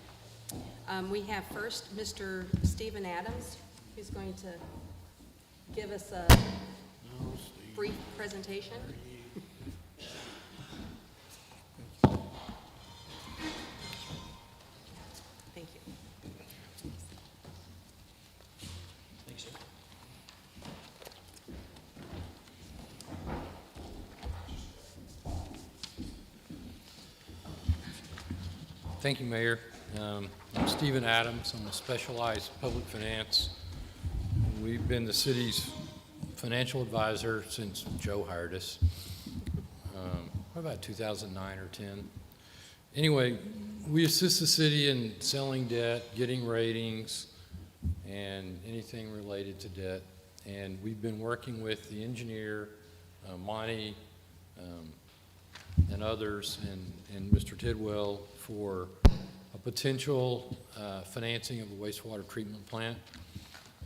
We have first Mr. Stephen Adams, who's going to give us a brief presentation. Thank you. Thanks, sir. Thank you, Mayor. I'm Stephen Adams. I'm a specialized public finance. We've been the city's financial advisor since Joe hired us, about 2009 or 10. Anyway, we assist the city in selling debt, getting ratings, and anything related to debt. And we've been working with the engineer, Monty, and others, and Mr. Tidwell for a potential financing of a wastewater treatment plant.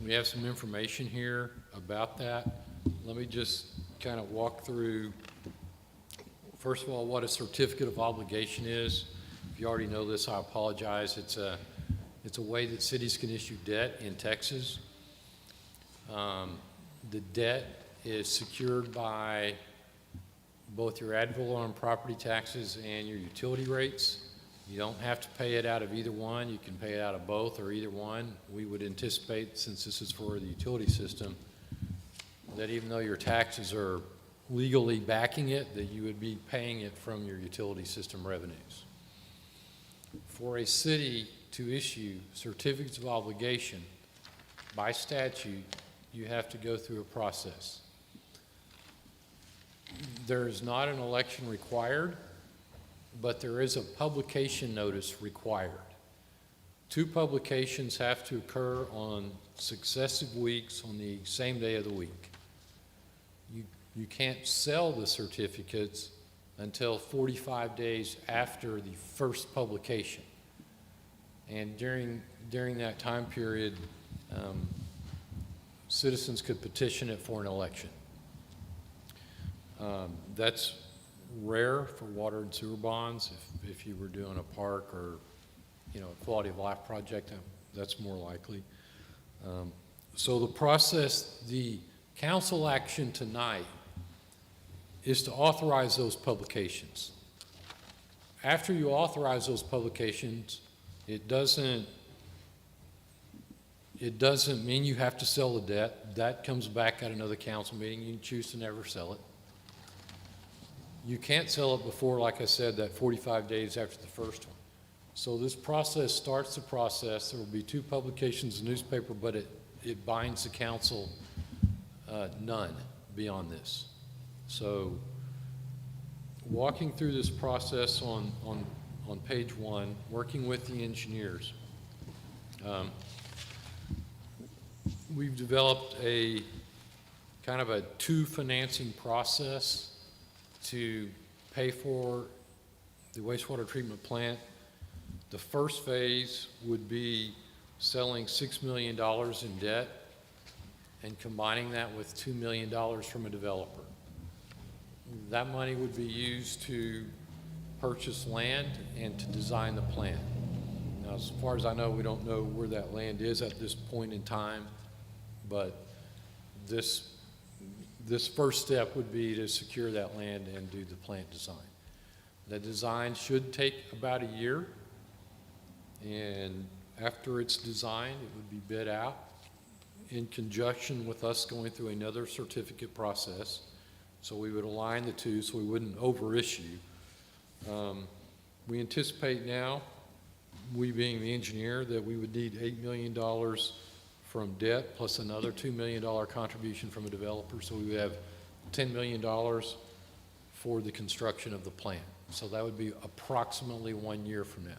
We have some information here about that. Let me just kind of walk through, first of all, what a certificate of obligation is. If you already know this, I apologize. It's a way that cities can issue debt in Texas. The debt is secured by both your ad valorem property taxes and your utility rates. You don't have to pay it out of either one. You can pay it out of both or either one. We would anticipate, since this is for the utility system, that even though your taxes are legally backing it, that you would be paying it from your utility system revenues. For a city to issue certificates of obligation, by statute, you have to go through a process. There is not an election required, but there is a publication notice required. 2 publications have to occur on successive weeks on the same day of the week. You can't sell the certificates until 45 days after the first publication. And during that time period, citizens could petition it for an election. That's rare for water and sewer bonds. If you were doing a park or, a quality of life project, that's more likely. So the process, the council action tonight is to authorize those publications. After you authorize those publications, it doesn't mean you have to sell the debt. That comes back at another council meeting. You can choose to never sell it. You can't sell it before, like I said, that 45 days after the first one. So this process starts the process. There will be 2 publications in the newspaper, but it binds the council none beyond this. So walking through this process on page 1, working with the engineers, we've developed a kind of a 2 financing process to pay for the wastewater treatment plant. The first phase would be selling $6 million in debt and combining that with $2 million from a developer. That money would be used to purchase land and to design the plant. Now, as far as I know, we don't know where that land is at this point in time, but this first step would be to secure that land and do the plant design. The design should take about a year, and after it's designed, it would be bid out in conjunction with us going through another certificate process. So we would align the 2 so we wouldn't overissue. We anticipate now, we being the engineer, that we would need $8 million from debt plus another $2 million contribution from a developer. So we would have $10 million for the construction of the plant. So that would be approximately 1 year from now.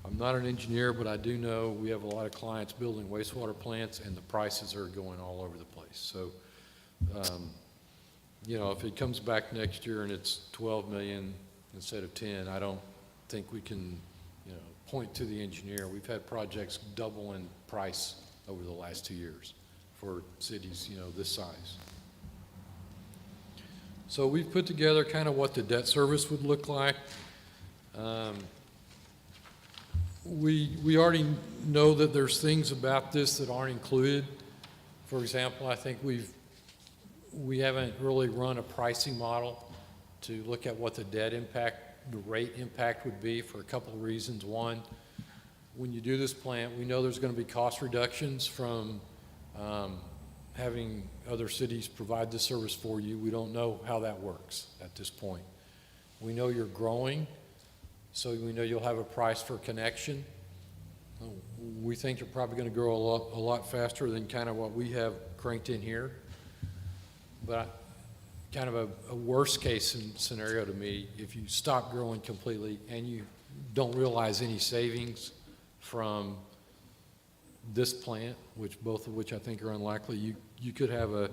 I'm not an engineer, but I do know we have a lot of clients building wastewater plants, and the prices are going all over the place. So, if it comes back next year and it's 12 million instead of 10, I don't think we can, point to the engineer. We've had projects double in price over the last 2 years for cities, this size. So we've put together kind of what the debt service would look like. We already know that there's things about this that aren't included. For example, I think we haven't really run a pricing model to look at what the debt impact, the rate impact would be for a couple of reasons. One, when you do this plant, we know there's going to be cost reductions from having other cities provide this service for you. We don't know how that works at this point. We know you're growing, so we know you'll have a price for connection. We think you're probably going to grow a lot faster than kind of what we have cranked in here. But kind of a worst case scenario to me, if you stop growing completely and you don't realize any savings from this plant, which both of which I think are unlikely, you could have a,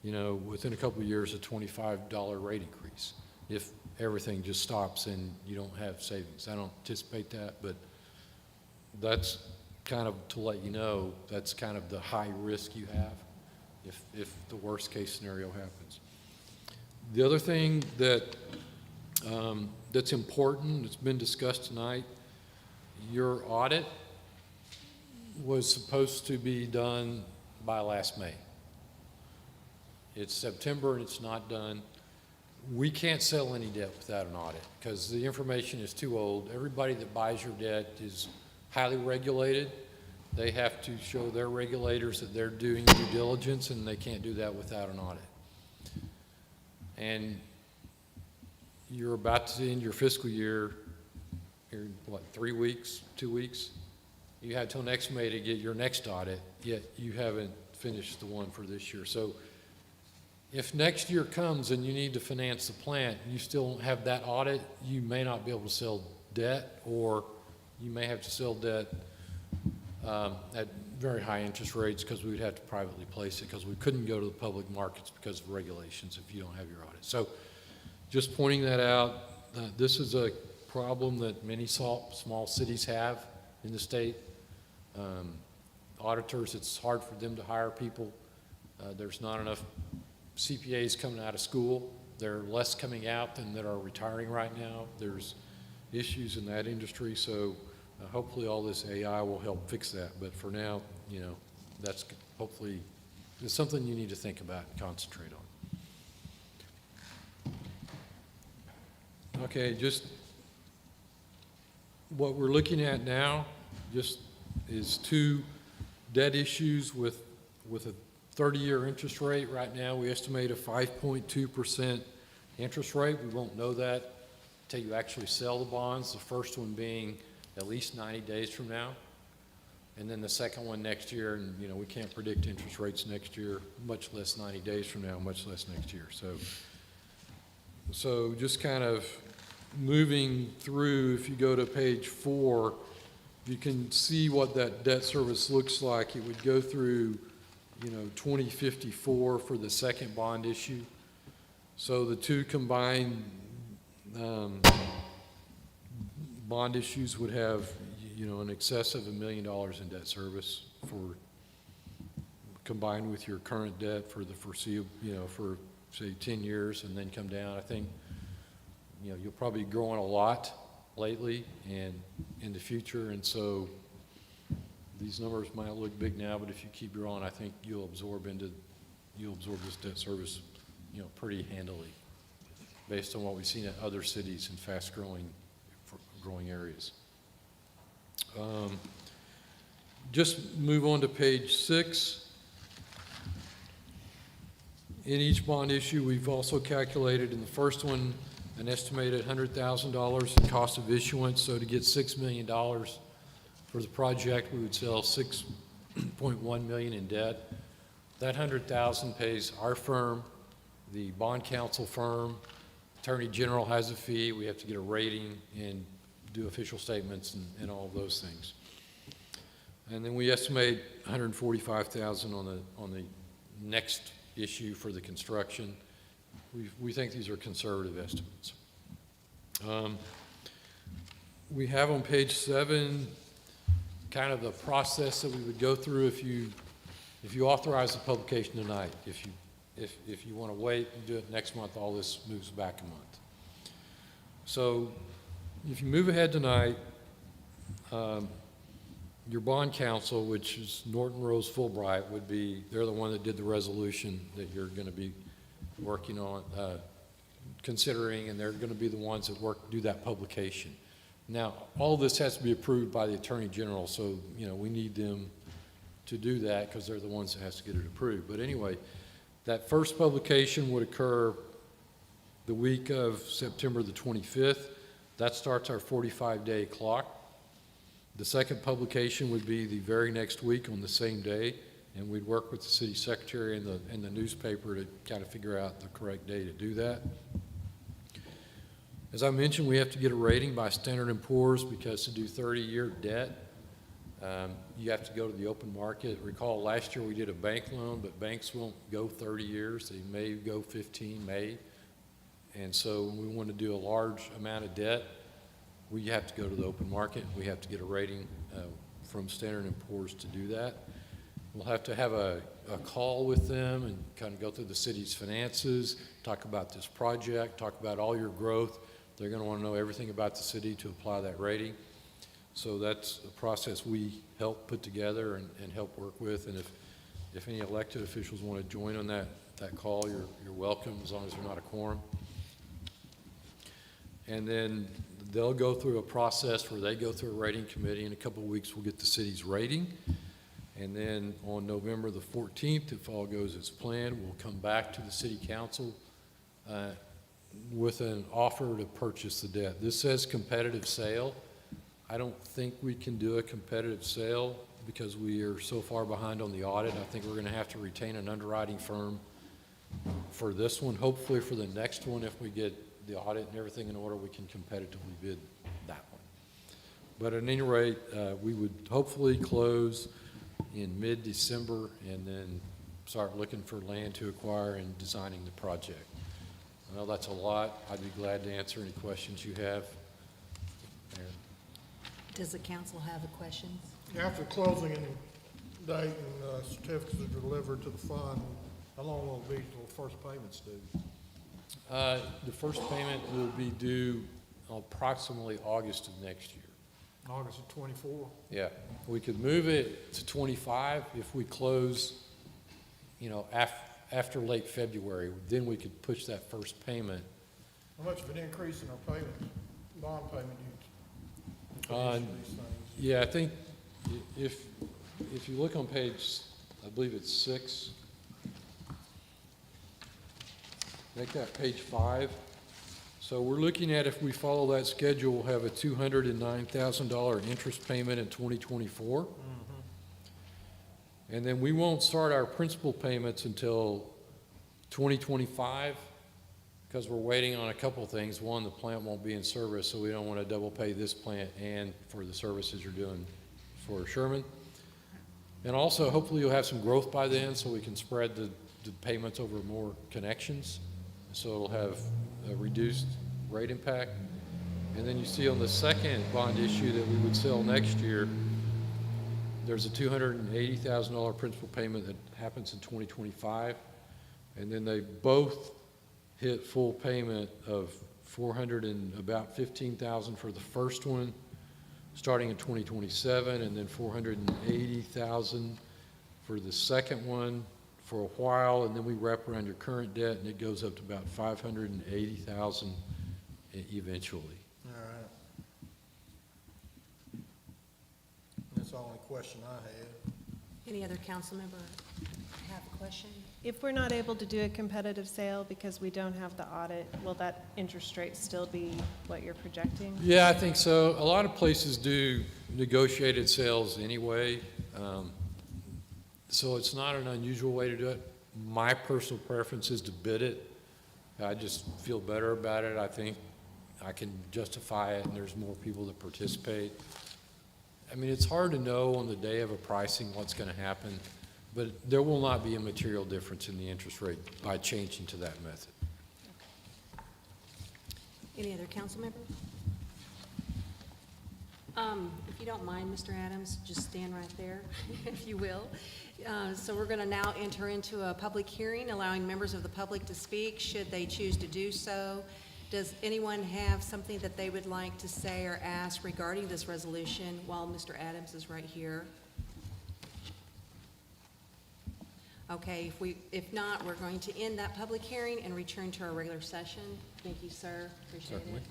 within a couple of years, a $25 rate increase if everything just stops and you don't have savings. I don't anticipate that, but that's kind of to let you know, that's kind of the high risk you have if the worst case scenario happens. The other thing that that's important, it's been discussed tonight, your audit was supposed to be done by last May. It's September and it's not done. We can't sell any debt without an audit because the information is too old. Everybody that buys your debt is highly regulated. They have to show their regulators that they're doing due diligence, and they can't do that without an audit. And you're about to end your fiscal year in, 3 weeks, 2 weeks? You have till next May to get your next audit, yet you haven't finished the one for this year. So if next year comes and you need to finance the plant, you still don't have that audit, you may not be able to sell debt, or you may have to sell debt at very high interest rates because we would have to privately place it because we couldn't go to the public markets because of regulations if you don't have your audit. So just pointing that out, this is a problem that many small cities have in the state. Auditors, it's hard for them to hire people. There's not enough CPAs coming out of school. There are less coming out than that are retiring right now. There's issues in that industry, so hopefully all this AI will help fix that. But for now, that's hopefully it's something you need to think about and concentrate on. Okay, just what we're looking at now just is 2 debt issues with a 30-year interest rate. Right now, we estimate a 5.2% interest rate. We won't know that until you actually sell the bonds, the first one being at least 90 days from now, and then the second one next year. And, we can't predict interest rates next year, much less 90 days from now, much less next year. So just kind of moving through, if you go to page 4, you can see what that debt service looks like. It would go through 2054 for the second bond issue. So the 2 combined bond issues would have, in excess of $1 million in debt service for combined with your current debt for the foreseeable, for say 10 years and then come down. I think, you'll probably be growing a lot lately and in the future, and so these numbers might look big now, but if you keep growing, I think you'll absorb this debt service, pretty handily, based on what we've seen at other cities in fast-growing areas. Just move on to page 6. In each bond issue, we've also calculated in the first one an estimated $100,000 in cost of issuance. So to get $6 million for the project, we would sell $6.1 million in debt. That $100,000 pays our firm, the bond counsel firm, Attorney General has a fee. We have to get a rating and do official statements and all of those things. And then we estimate $145,000 on the next issue for the construction. We think these are conservative estimates. We have on page 7 kind of the process that we would go through if you authorize the publication tonight. If you want to wait and do it next month, all this moves back a month. So if you move ahead tonight, your bond counsel, which is Norton Rose Fulbright, they're the one that did the resolution that you're going to be working on, considering, and they're going to be the ones that do that publication. Now, all this has to be approved by the Attorney General, so, we need them to do that because they're the ones that has to get it approved. But anyway, that first publication would occur the week of September the 25th. That starts our 45-day clock. The second publication would be the very next week on the same day, and we'd work with the city secretary and the newspaper to kind of figure out the correct day to do that. As I mentioned, we have to get a rating by Standard & Poor's because to do 30-year debt, You have to go to the open market. Recall last year we did a bank loan, but banks won't go 30 years. They may go 15, may. And so when we want to do a large amount of debt, we have to go to the open market. We have to get a rating from Standard & Poor's to do that. We'll have to have a call with them and kind of go through the city's finances, talk about this project, talk about all your growth. They're going to want to know everything about the city to apply that rating. So that's a process we help put together and help work with. And if any elected officials want to join on that call, you're welcome, as long as they're not a quorum. And then they'll go through a process where they go through a rating committee. In a couple of weeks, we'll get the city's rating. And then on November the 14th, if all goes as planned, we'll come back to the city council with an offer to purchase the debt. This says competitive sale. I don't think we can do a competitive sale because we are so far behind on the audit. I think we're going to have to retain an underwriting firm for this one. Hopefully for the next one, if we get the audit and everything in order, we can competitively bid that one. But at any rate, we would hopefully close in mid-December and then start looking for land to acquire and designing the project. I know that's a lot. I'd be glad to answer any questions you have. Mayor. Does the council have questions? After closing date and certificates are delivered to the fund, how long will it be till the first payment's due? The first payment will be due approximately August of next year. August of 24? Yeah, we could move it to 25 if we close, after late February. Then we could push that first payment. How much of an increase in our payment, bond payment do you issue these things? Yeah, I think if you look on page, I believe it's 6, make that page 5. So we're looking at, if we follow that schedule, we'll have a $209,000 interest payment in 2024. Mm-hmm. And then we won't start our principal payments until 2025 because we're waiting on a couple things. One, the plant won't be in service, so we don't want to double pay this plant and for the services you're doing for Sherman. And also, hopefully you'll have some growth by then so we can spread the payments over more connections. So it'll have a reduced rate impact. And then you see on the second bond issue that we would sell next year, there's a $280,000 principal payment that happens in 2025. And then they both hit full payment of about $15,000 for the first one, starting in 2027, and then $480,000 for the second one for a while, and then we wrap around your current debt, and it goes up to about $580,000 eventually. All right. That's the only question I have. Any other council member have a question? If we're not able to do a competitive sale because we don't have the audit, will that interest rate still be what you're projecting? Yeah, I think so. A lot of places do negotiated sales anyway. So it's not an unusual way to do it. My personal preference is to bid it. I just feel better about it. I think I can justify it and there's more people that participate. I mean, it's hard to know on the day of a pricing what's going to happen, but there will not be a material difference in the interest rate by changing to that method. Any other council member? If you don't mind, Mr. Adams, just stand right there, if you will. So we're going to now enter into a public hearing, allowing members of the public to speak, should they choose to do so. Does anyone have something that they would like to say or ask regarding this resolution while Mr. Adams is right here? Okay, if not, we're going to end that public hearing and return to our regular session. Thank you, sir. Appreciate Certainly. it.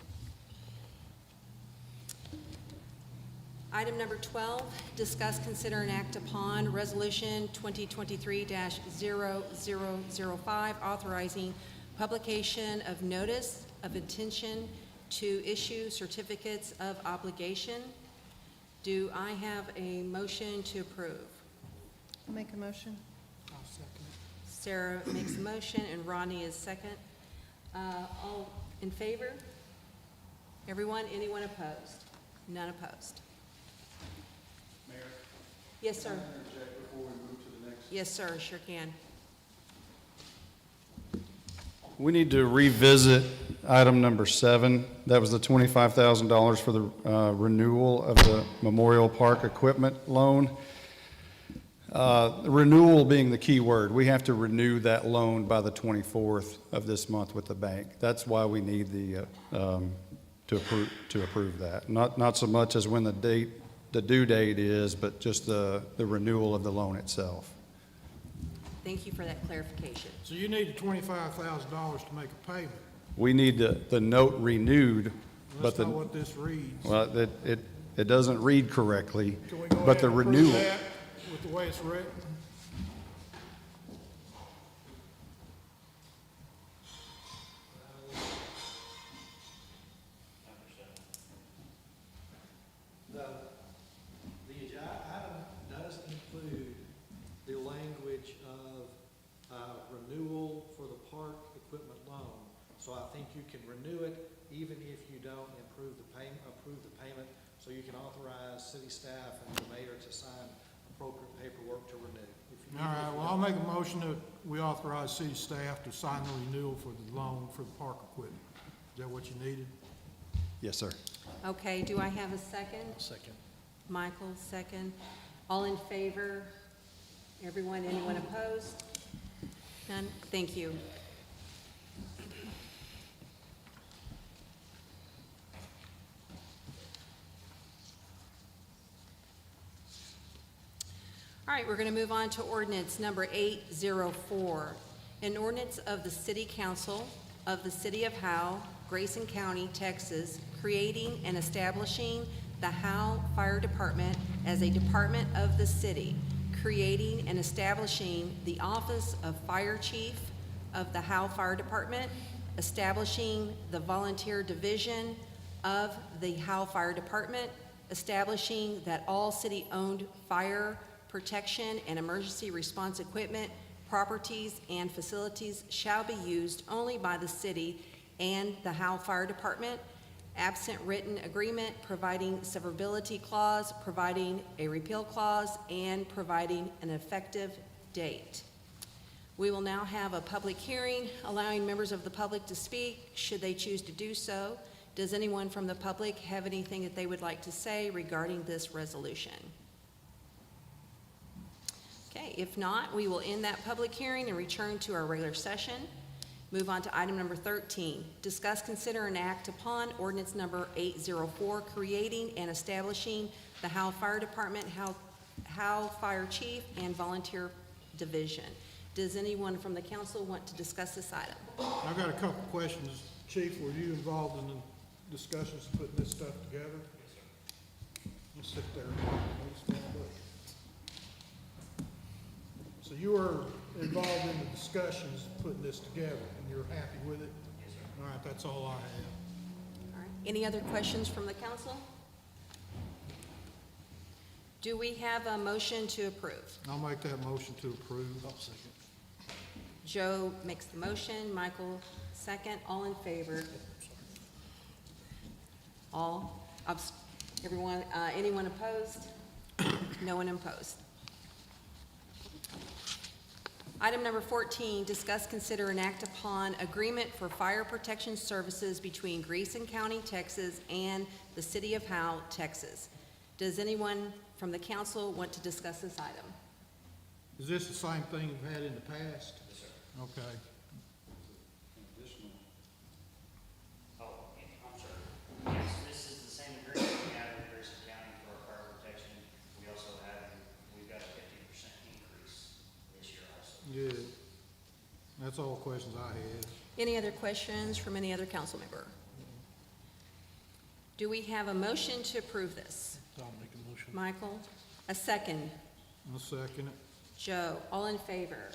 Item number 12, discuss, consider, and act upon Resolution 2023-0005, authorizing publication of notice of intention to issue certificates of obligation. Do I have a motion to approve? I'll make a motion. I'll second it. Sarah makes a motion and Ronnie is second. All in favor? Everyone? Anyone opposed? None opposed. Mayor, Yes, sir. Yes, sir, sure can. We need to revisit item number 7. That was the $25,000 for the renewal of the Memorial Park equipment loan. Renewal being the key word. We have to renew that loan by the 24th of this month with the bank. That's why we need the, to approve that. Not so much as when the due date is, but just the renewal of the loan itself. Thank you for that clarification. So you need the $25,000 to make a payment. We need the note renewed, but That's not what this reads. well, it doesn't read correctly, Can we go but the ahead and approve renewal. that with the way it's written? The item does include the language of renewal for the park equipment loan. So I think you can renew it even if you don't approve the payment, so you can authorize city staff and the mayor to sign appropriate paperwork to renew. If you All need- right, well, I'll make a motion that we authorize city staff to sign the renewal for the loan for the park equipment. Is that what you needed? Yes, sir. Okay, do I have a second? Second. Michael, second. All in favor? Everyone, anyone opposed? None? Thank you. All right, we're going to move on to ordinance number 804. An ordinance of the City Council of the City of Howe, Grayson County, Texas, creating and establishing the Howe Fire Department as a department of the city, creating and establishing the Office of Fire Chief of the Howe Fire Department, establishing the Volunteer Division of the Howe Fire Department, establishing that all city-owned fire protection and emergency response equipment, properties, and facilities shall be used only by the city and the Howe Fire Department, absent written agreement, providing severability clause, providing a repeal clause, and providing an effective date. We will now have a public hearing allowing members of the public to speak, should they choose to do so. Does anyone from the public have anything that they would like to say regarding this resolution? Okay, if not, we will end that public hearing and return to our regular session. Move on to item number 13. Discuss, consider, and act upon ordinance number 804, creating and establishing the Howe Fire Department, Howe Fire Chief, and Volunteer Division. Does anyone from the council want to discuss this item? I've got a couple questions. Chief, were you involved in the discussions putting this stuff together? Yes, sir. You sit there. Please stand up. So you were involved in the discussions putting this together, and you're happy with it? Yes, sir. All right, that's all I have. All right. Any other questions from the council? Do we have a motion to approve? I'll make that motion to approve. Joe makes the motion, Michael second, all in favor? All, everyone, anyone opposed? No one opposed. Item number 14, discuss, consider, and act upon agreement for fire protection services between Grayson County, Texas, and the City of Howe, Texas. Does anyone from the council want to discuss this item? Is this the same thing you've had in the past? Yes, sir. Okay. Oh, I'm sorry. Yes, this is the same agreement we have with Grayson County for our fire protection. We also we've got a 50% increase this year also. Good. That's all the questions I had. Any other questions from any other council member? Do we have a motion to approve this? I'll make a motion. Michael, a second. I'll second it. Joe, all in favor?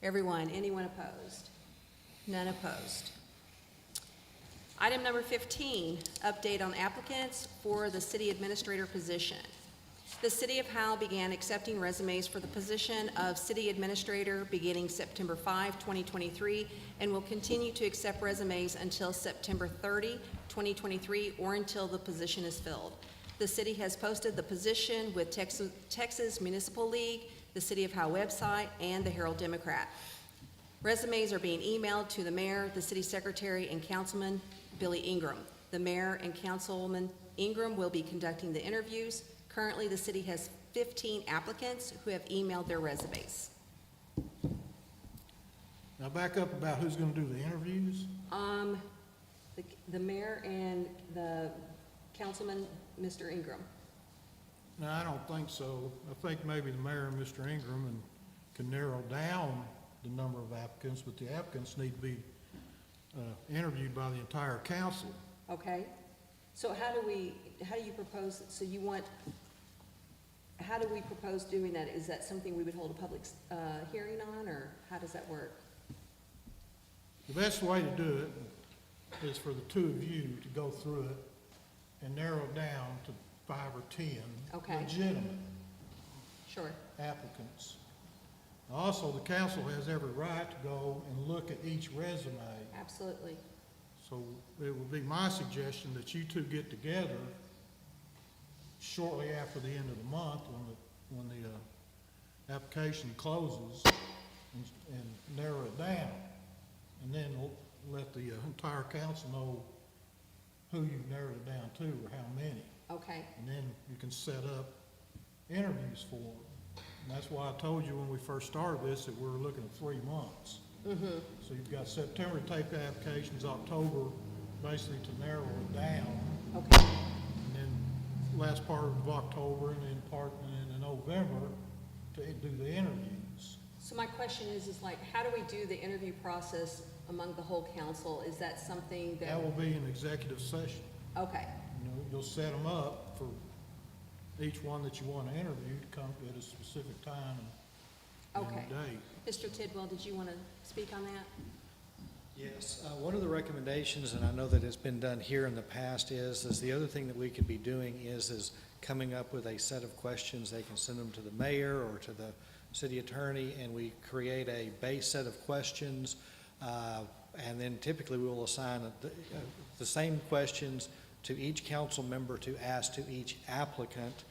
Everyone, anyone opposed? None opposed. Item number 15, update on applicants for the city administrator position. The City of Howe began accepting resumes for the position of city administrator beginning September 5, 2023, and will continue to accept resumes until September 30, 2023, or until the position is filled. The city has posted the position with Texas Municipal League, the City of Howe website, and the Herald Democrat. Resumes are being emailed to the mayor, the city secretary, and Councilman Billy Ingram. The mayor and Councilman Ingram will be conducting the interviews. Currently, the city has 15 applicants who have emailed their resumes. Now back up about who's gonna do the interviews. The mayor and the Councilman, Mr. Ingram. No, I don't think so. I think maybe the mayor and Mr. Ingram can narrow down the number of applicants, but the applicants need to be interviewed by the entire council. Okay, so how do you propose, how do we propose doing that? Is that something we would hold a public hearing on, or how does that work? The best way to do it is for the two of you to go through it and narrow it down to 5 or 10 Okay. legitimate Sure. applicants. Also, the council has every right to go and look at each resume. Absolutely. So it would be my suggestion that you two get together shortly after the end of the month when the application closes and narrow it down. And then let the entire council know who you've narrowed it down to or how many. Okay, And then you can set up interviews for them. And that's why I told you when we first started this that we were looking at 3 months. So you've got September to take the applications, October basically to narrow it down, okay, and then last part of October and then part in November to do the interviews. so my question is like, how do we do the interview process among the whole council? Is that something that? That will be an executive session. Okay, You'll set them up for each one that you want to interview to come at a specific time and okay. date. Mr. Tidwell, did you want to speak on that? Yes, one of the recommendations, and I know that it's been done here in the past, is the other thing that we could be doing is coming up with a set of questions. They can send them to the mayor or to the city attorney, and we create a base set of questions, and then typically we will assign the same questions to each council member to ask to each applicant.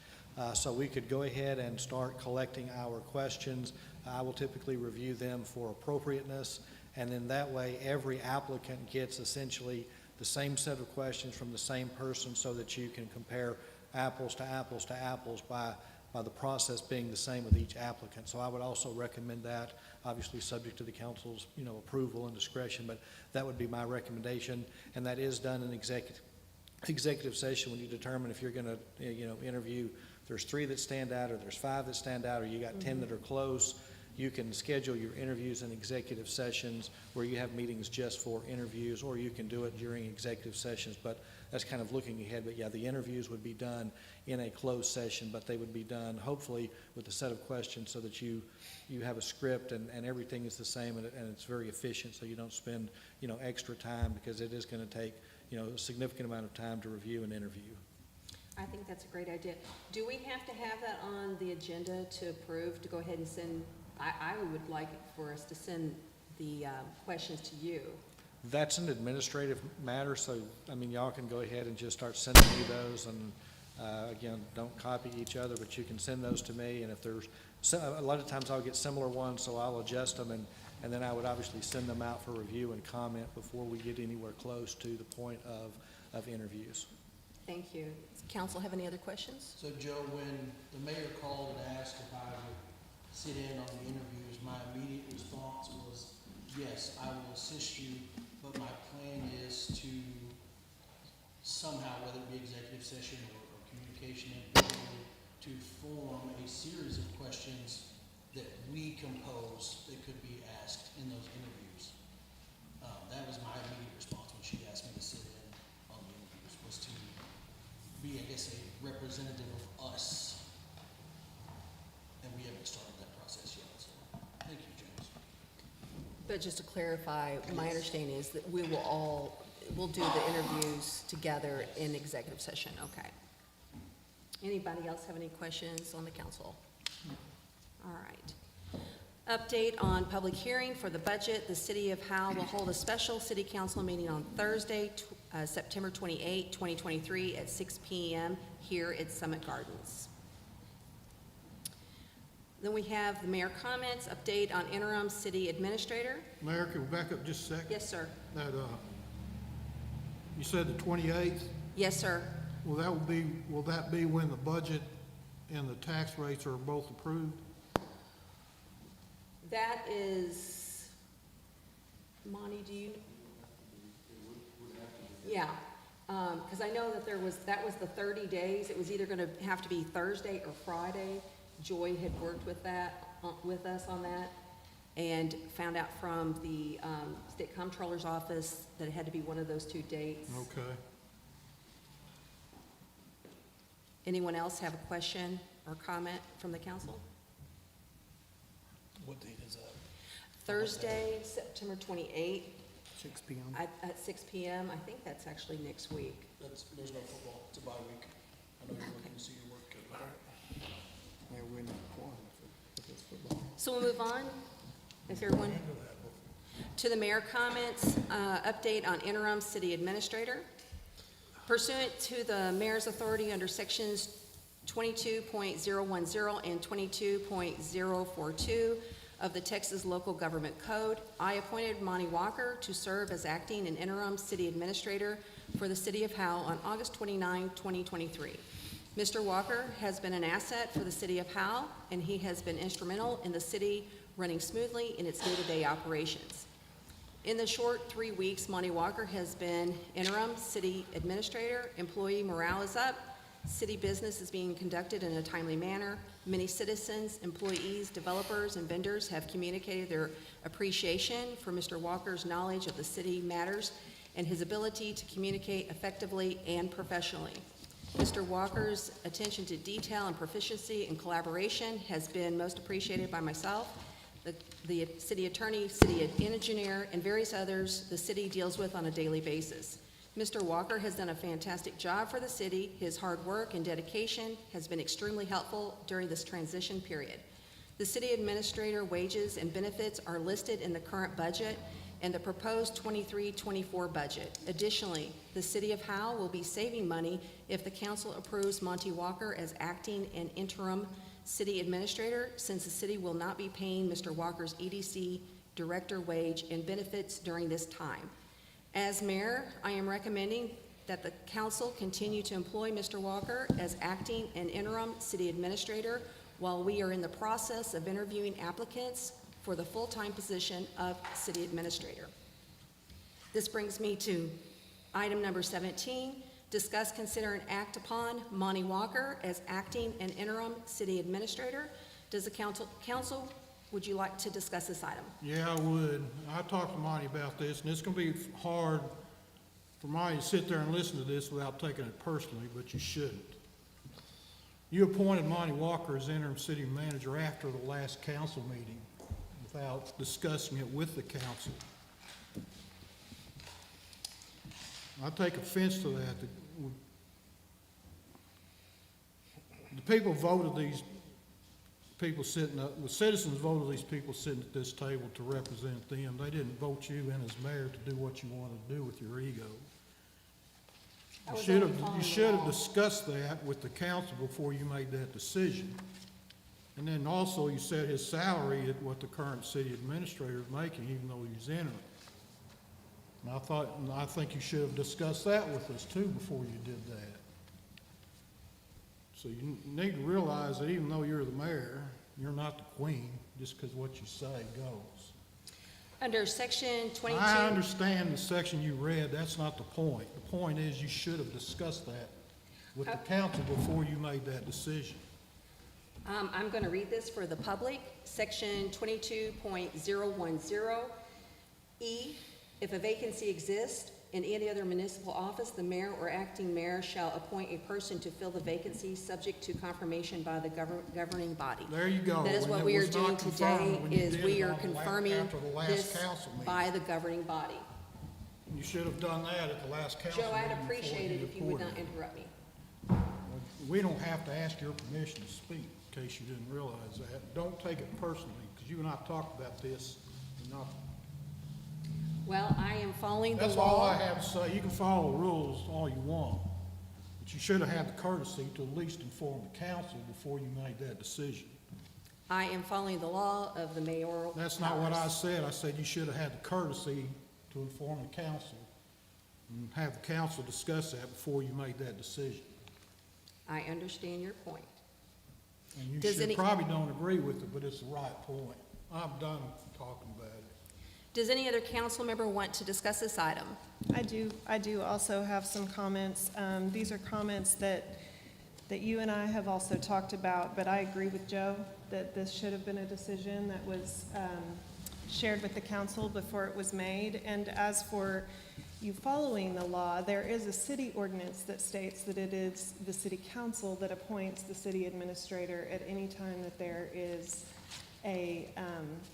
So we could go ahead and start collecting our questions. I will typically review them for appropriateness, and then that way every applicant gets essentially the same set of questions from the same person so that you can compare apples to apples to apples by the process being the same with each applicant. So I would also recommend that, obviously subject to the council's, approval and discretion, but that would be my recommendation, and that is done in executive session when you determine if you're going to, interview. There's 3 that stand out, or there's 5 that stand out, or you got 10 that are close. You can schedule your interviews in executive sessions where you have meetings just for interviews, or you can do it during executive sessions, but that's kind of looking ahead. But yeah, the interviews would be done in a closed session, but they would be done hopefully with a set of questions so that you have a script and everything is the same, and it's very efficient, so you don't spend, extra time, because it is going to take, a significant amount of time to review and interview. I think that's a great idea. Do we have to have that on the agenda to approve, to go ahead and send? I would like for us to send the questions to you. That's an administrative matter, so, y'all can go ahead and just start sending me those, and, again, don't copy each other, but you can send those to me, and if there's, a lot of times I'll get similar ones, so I'll adjust them, and then I would obviously send them out for review and comment before we get anywhere close to the point of interviews. Thank you. Does council have any other questions? So Joe, when the mayor called and asked if I would sit in on the interviews, my immediate response was, yes, I will assist you, but my plan is to somehow, whether it be executive session or communication informally, to form a series of questions that we compose that could be asked in those interviews. That was my immediate response when she asked me to sit in on the interviews, was to be, I guess, a representative of us. And we haven't started that process yet, so thank you, James. But just to clarify, my understanding is that we'll do the interviews together in executive session. Okay. Anybody else have any questions on the council? All right. Update on public hearing for the budget. The city of Howe will hold a special city council meeting on Thursday, September 28, 2023, at 6 p.m. here at Summit Gardens. Then we have the mayor comments, update on interim city administrator. Mayor, can we back up just a second? Yes, sir. That, you said the 28th? Yes, sir. Will that be when the budget and the tax rates are both approved? That is, Monty, do you? Yeah, because I know that that was the 30 days. It was either going to have to be Thursday or Friday. Joy had worked with with us on that, and found out from the state comptroller's office that it had to be one of those two dates. Okay. Anyone else have a question or comment from the council? What date is that? Thursday, September 28th, 6 p.m. at 6 p.m. I think that's actually next week. There's no football, it's a bye week. I know you're looking to see your work. Yeah, we're not quorum if it's football. So we'll move on. Is everyone? To the mayor comments, update on interim city administrator. Pursuant to the mayor's authority under sections 22.010 and 22.042 of the Texas Local Government Code, I appointed Monty Walker to serve as acting and interim city administrator for the city of Howe on August 29, 2023. Mr. Walker has been an asset for the city of Howe, and he has been instrumental in the city running smoothly in its day-to-day operations. In the short 3 weeks Monty Walker has been interim city administrator, employee morale is up, city business is being conducted in a timely manner, many citizens, employees, developers, and vendors have communicated their appreciation for Mr. Walker's knowledge of the city matters and his ability to communicate effectively and professionally. Mr. Walker's attention to detail and proficiency in collaboration has been most appreciated by myself, the city attorney, city engineer, and various others the city deals with on a daily basis. Mr. Walker has done a fantastic job for the city. His hard work and dedication has been extremely helpful during this transition period. The city administrator wages and benefits are listed in the current budget and the proposed 23-24 budget. Additionally, the city of Howe will be saving money if the council approves Monty Walker as acting and interim city administrator, since the city will not be paying Mr. Walker's EDC director wage and benefits during this time. As mayor, I am recommending that the council continue to employ Mr. Walker as acting and interim city administrator while we are in the process of interviewing applicants for the full-time position of city administrator. This brings me to item number 17, discuss, consider, and act upon Monty Walker as acting and interim city administrator. Does the council, would you like to discuss this item? Yeah, I would. I talked to Monty about this, and it's gonna be hard for Monty to sit there and listen to this without taking it personally, but you shouldn't. You appointed Monty Walker as interim city manager after the last council meeting without discussing it with the council. I take offense to that. The people voted these people sitting up, the citizens voted these people sitting at this table to represent them. They didn't vote you in as mayor to do what you wanted to do with your ego. You should have discussed that with the council before you made that decision. And then also you set his salary at what the current city administrator is making, even though he's interim. And I think you should have discussed that with us too before you did that. So you need to realize that even though you're the mayor, you're not the queen, just because what you say goes. Under section 22. I understand the section you read, that's not the point. The point is you should have discussed that with the council before you made that decision. I'm going to read this for the public. Section 22.010E, if a vacancy exists in any other municipal office, the mayor or acting mayor shall appoint a person to fill the vacancy subject to confirmation by the governing body. There you go. That is what And it we are was not doing today, confirmed when you is did we it are on the confirming after the last this council meeting. by the governing body. You should have done that at the last council Joe, meeting. I'd before appreciate it if you would not reported. interrupt me. We don't have to ask your permission to speak, in case you didn't realize that. Don't take it personally, because you and I talked about this. Well, I am following the That's all I law. have to say. You can follow the rules all you want, but you should have had the courtesy to at least inform the council before you made that decision. I am following the law of the mayoral That's not what I powers. said. I said you should have had the courtesy to inform the council and have the council discuss that before you made that decision. I understand your point. And you Does any- probably don't agree with it, but it's the right point. I'm done talking about it. Does any other council member want to discuss this item? I do also have some comments. These are comments that you and I have also talked about, but I agree with Joe that this should have been a decision that was shared with the council before it was made. And as for you following the law, there is a city ordinance that states that it is the city council that appoints the city administrator at any time that there is a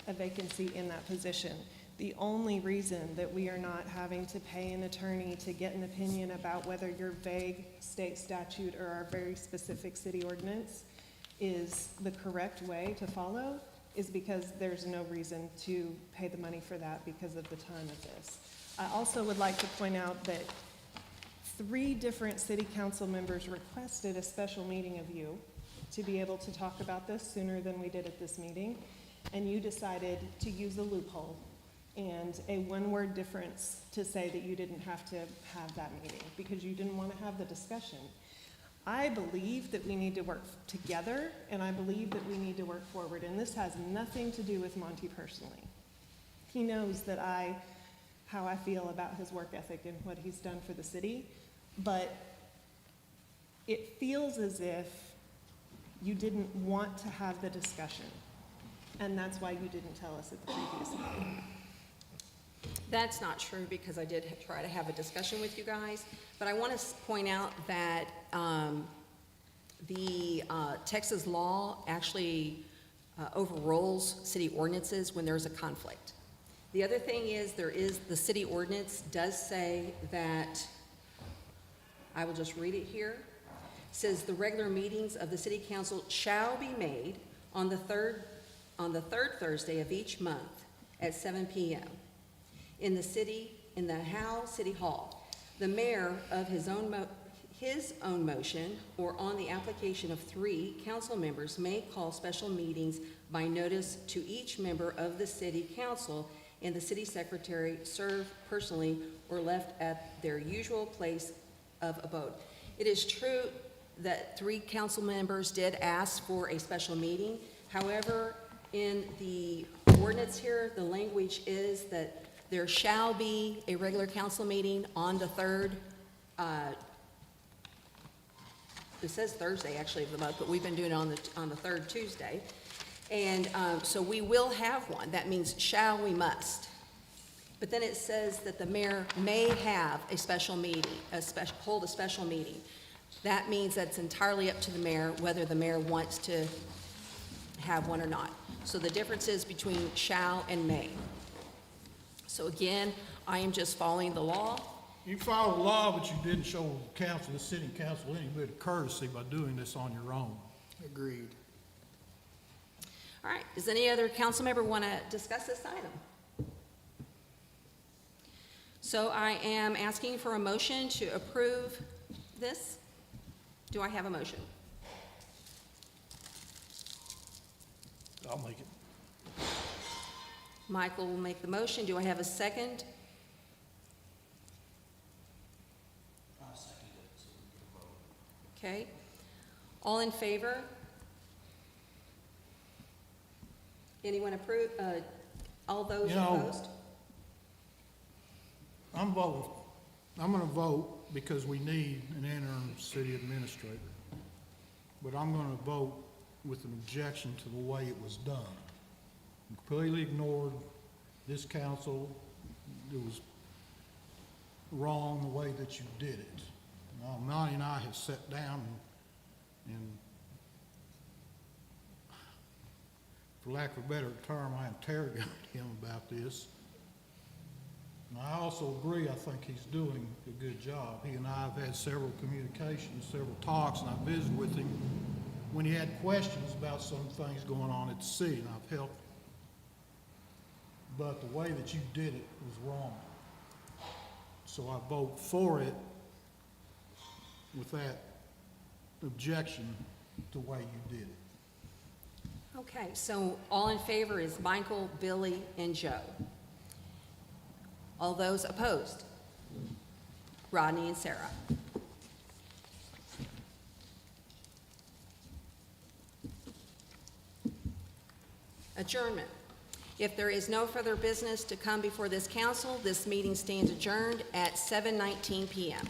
vacancy in that position. The only reason that we are not having to pay an attorney to get an opinion about whether your vague state statute or our very specific city ordinance is the correct way to follow is because there's no reason to pay the money for that because of the time of this. I also would like to point out that 3 different city council members requested a special meeting of you to be able to talk about this sooner than we did at this meeting, and you decided to use a loophole and a one-word difference to say that you didn't have to have that meeting because you didn't want to have the discussion. I believe that we need to work together, and I believe that we need to work forward, and this has nothing to do with Monty personally. He knows that how I feel about his work ethic and what he's done for the city, but it feels as if you didn't want to have the discussion, and that's why you didn't tell us at the previous meeting. That's not true because I did try to have a discussion with you guys, but I want to point out that the Texas law actually overrules city ordinances when there's a conflict. The other thing is the city ordinance does say that, I will just read it here, says the regular meetings of the city council shall be made on the third Thursday of each month at 7 p.m. in the Howe City Hall. The mayor of his own motion or on the application of 3 council members may call special meetings by notice to each member of the city council, and the city secretary serve personally or left at their usual place of abode. It is true that 3 council members did ask for a special meeting. However, in the ordinance here, the language is that there shall be a regular council meeting on the third, it says Thursday actually of the month, but we've been doing it on the third Tuesday. And so we will have one. That means shall, we must. But then it says that the mayor may have a special meeting, hold a special meeting. That means that it's entirely up to the mayor whether the mayor wants to have one or not. So the difference is between shall and may. So again, I am just following the law. You followed the law, but you didn't show council, the city council, any bit of courtesy by doing this on your own. Agreed. All right, does any other council member want to discuss this item? So I am asking for a motion to approve this. Do I have a motion? I'll make it. Michael will make the motion. Do I have a second? I second it, so we can vote. Okay. All in favor? Anyone approve? All those You know, opposed? I'm voting. I'm gonna vote because we need an interim city administrator. But I'm gonna vote with an objection to the way it was done. You completely ignored this council. It was wrong the way that you did it. Now, Monty and I have sat down and for lack of a better term, I interrogated him about this. And I also agree, I think he's doing a good job. He and I have had several communications, several talks, and I visited with him when he had questions about some things going on at the city, and I've helped him. But the way that you did it was wrong. So I vote for it with that objection the way you did it. Okay, so all in favor is Michael, Billy, and Joe. All those opposed? Rodney and Sarah. Adjournment. If there is no further business to come before this council, this meeting stands adjourned at 7:19 PM.